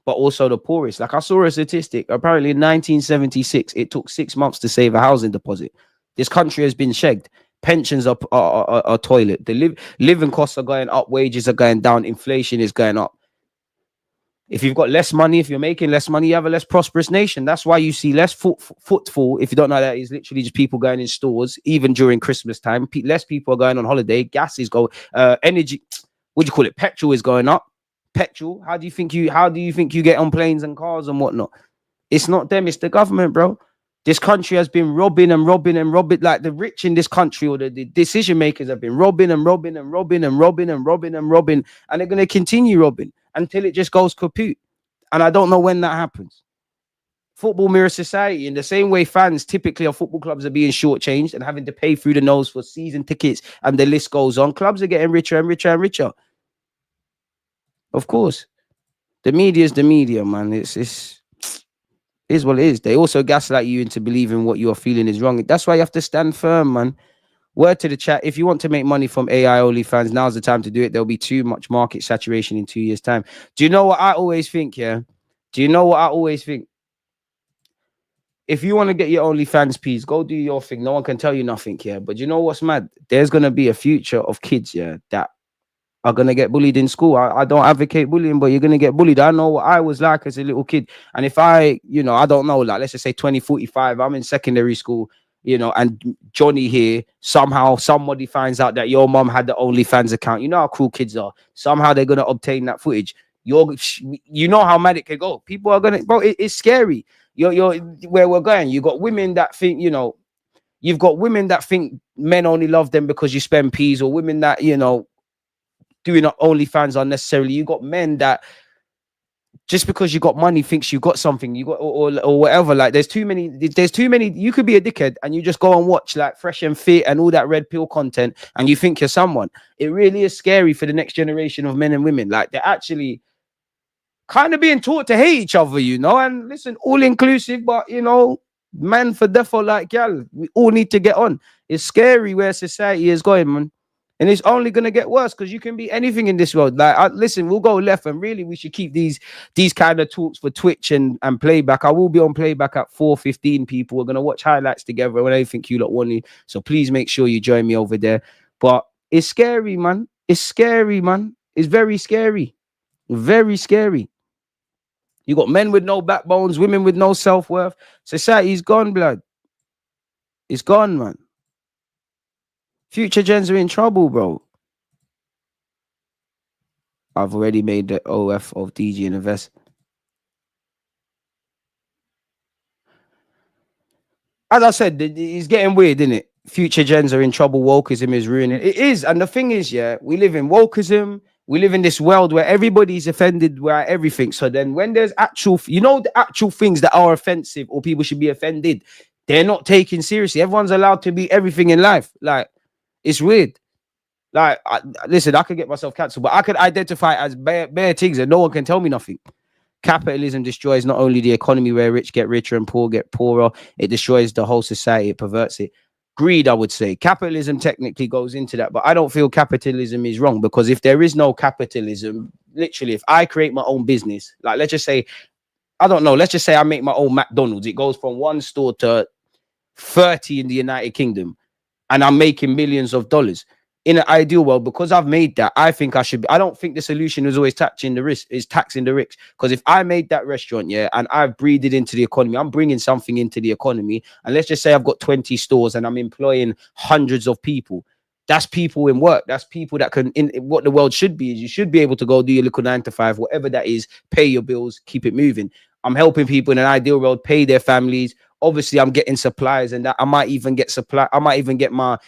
but also the poorest. Like, I saw a statistic. Apparently in 1976, it took 6 months to save a housing deposit. This country has been shagged. Pensions are toilet. The living costs are going up. Wages are going down. Inflation is going up. If you've got less money, if you're making less money, you have a less prosperous nation. That's why you see less footfall. If you don't know, that is literally just people going in stores, even during Christmas time. Less people are going on holiday. Gas is going. Energy, what do you call it? Petrol is going up. Petrol. How do you think you get on planes and cars and whatnot? It's not them. It's the government, bro. This country has been robbing. Like, the rich in this country, or the decision makers, have been robbing, and they're going to continue robbing until it just goes kaput. And I don't know when that happens. Football mirrors society. In the same way fans typically of football clubs are being shortchanged and having to pay through the nose for season tickets, and the list goes on, clubs are getting richer and richer and richer. Of course. The media is the media, man. It is what it is. They also gaslight you into believing what you are feeling is wrong. That's why you have to stand firm, man. Word to the chat. If you want to make money from AI OnlyFans, now's the time to do it. There'll be too much market saturation in 2 years' time. Do you know what I always think? Yeah. Do you know what I always think? If you want to get your OnlyFans piece, go do your thing. No one can tell you nothing here. But you know what's mad? There's gonna be a future of kids, yeah, that are gonna get bullied in school. I don't advocate bullying, but you're gonna get bullied. I know what I was like as a little kid. And if I don't know, like, let's just say 2045, I'm in secondary school, and Johnny here, somehow somebody finds out that your mom had the OnlyFans account. You know how cruel kids are. Somehow they're gonna obtain that footage. You know how mad it can go. People are gonna, bro. It's scary. You're where we're going. You got women that think, you've got women that think men only love them because you spend peas, or women that, doing OnlyFans unnecessarily. You got men that just because you got money thinks you got something, you got or whatever. Like, there's too many. You could be a dickhead and you just go and watch like Fresh and Fit and all that red pill content, and you think you're someone. It really is scary for the next generation of men and women. Like, they're actually kind of being taught to hate each other, and listen, all inclusive, but man for defo, like, gal, we all need to get on. It's scary where society is going, man. And it's only going to get worse, because you can be anything in this world. Like, listen, we'll go left, and really we should keep these kind of talks for Twitch and playback. I will be on playback at 4:15, people. We're going to watch highlights together when I think you lot want to. So please make sure you join me over there. But it's scary, man. It's scary, man. It's very scary. Very scary. You got men with no backbones, women with no self-worth. Society's gone, blood. It's gone, man. Future gens are in trouble, bro. I've already made the OF of DG and invest. As I said, it's getting weird, isn't it? Future gens are in trouble. Wokeism is ruining. It is. And the thing is, yeah, we live in wokeism. We live in this world where everybody's offended by everything. So then when there's actual, the actual things that are offensive or people should be offended, they're not taken seriously. Everyone's allowed to be everything in life. Like, it's weird. Like, listen, I could get myself cancelled, but I could identify as bare things and no one can tell me nothing. Capitalism destroys not only the economy where rich get richer and poor get poorer, it destroys the whole society, it perverts it. Greed, I would say. Capitalism technically goes into that, but I don't feel capitalism is wrong, because if there is no capitalism, literally, if I create my own business, like let's just say, I don't know, let's just say I make my own McDonald's, it goes from 1 store to 30 in the United Kingdom, and I'm making millions of dollars. In an ideal world, because I've made that, I think I should be, I don't think the solution is always taxing the rich, because if I made that restaurant, yeah, and I've breathed it into the economy, I'm bringing something into the economy, and let's just say I've got 20 stores and I'm employing hundreds of people. That's people in work. That's people that can, what the world should be is you should be able to go do your little 9 to 5, whatever that is, pay your bills, keep it moving. I'm helping people in an ideal world pay their families. Obviously, I'm getting supplies, and that I might even get my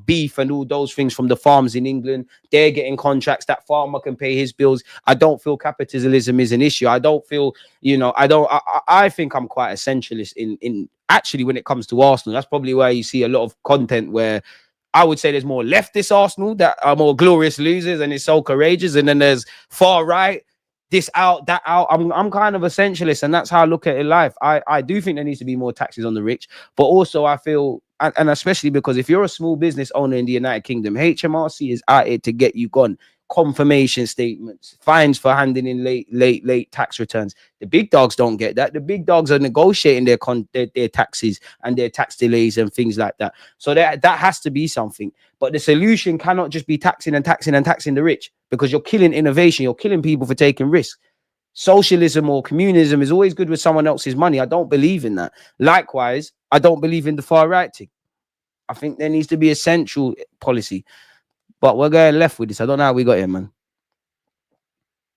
beef and all those things from the farms in England. They're getting contracts. That farmer can pay his bills. I don't feel capitalism is an issue. I don't feel, I think I'm quite essentialist in actually when it comes to Arsenal. That's probably why you see a lot of content where I would say there's more leftist Arsenal that are more glorious losers and it's so courageous, and then there's far right, this out, that out. I'm kind of essentialist, and that's how I look at it in life. I do think there needs to be more taxes on the rich, but also I feel, and especially because if you're a small business owner in the United Kingdom, HMRC is out here to get you gone. Confirmation statements, fines for handing in late tax returns. The big dogs don't get that. The big dogs are negotiating their taxes and their tax delays and things like that. So that has to be something. But the solution cannot just be taxing the rich, because you're killing innovation. You're killing people for taking risks. Socialism or communism is always good with someone else's money. I don't believe in that. Likewise, I don't believe in the far right thing. I think there needs to be a central policy. But we're going left with this. I don't know how we got here, man.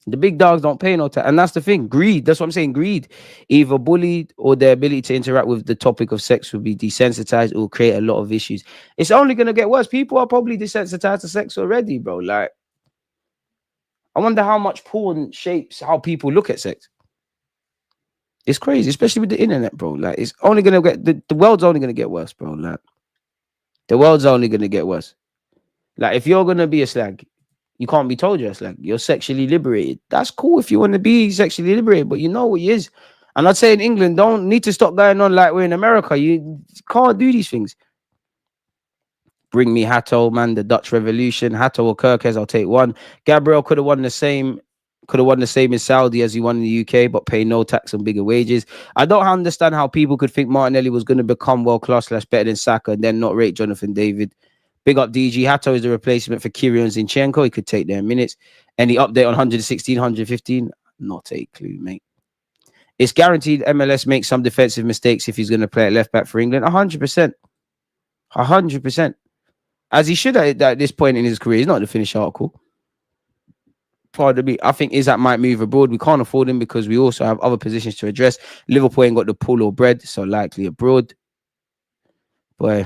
The big dogs don't pay no tax. And that's the thing. Greed. That's what I'm saying. Greed. Either bullied or their ability to interact with the topic of sex will be desensitized. It will create a lot of issues. It's only going to get worse. People are probably desensitized to sex already, bro. Like, I wonder how much porn shapes how people look at sex. It's crazy, especially with the internet, bro. Like, it's only going to get, the world's only going to get worse, bro. Like, the world's only going to get worse. Like, if you're going to be a slag, you can't be told you're a slag. You're sexually liberated. That's cool if you want to be sexually liberated, but you know what he is. And I'd say in England, don't need to stop going on like we're in America. You can't do these things. Bring me Hatto, man, the Dutch Revolution. Hatto or Kirkes, I'll take one. Gabriel could have won the same in Saudi as he won in the UK, but pay no tax on bigger wages. I don't understand how people could think Martinelli was going to become world-class / better than Saka and then not rate Jonathan David. Big up DG. Hatto is the replacement for Kyrian Zinchenko. He could take their minutes. Any update on 116, 115? Not a clue, mate. It's guaranteed MLS makes some defensive mistakes if he's going to play at left back for England. 100%. 100%. As he should at this point in his career. He's not the finished article. Pardon me. I think Isaac might move abroad. We can't afford him because we also have other positions to address. Liverpool ain't got the pull or bread, so likely abroad. Boy.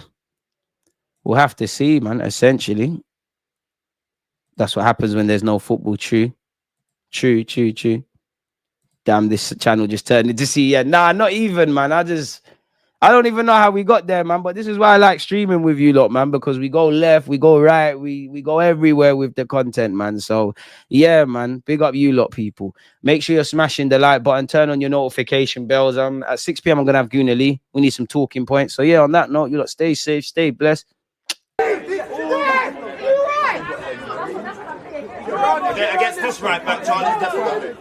We'll have to see, man, essentially. That's what happens when there's no football. True. Damn, this channel just turned into see. Yeah, nah, not even, man. I don't even know how we got there, man. But this is why I like streaming with you lot, man, because we go left, we go right, we go everywhere with the content, man. So, yeah, man, big up you lot, people. Make sure you're smashing the like button, turn on your notification bells. At 6 p.m, I'm going to have Gooner Lee. We need some talking points. So, yeah, on that note, you lot stay safe, stay blessed. Against this right back, Charlie, definitely.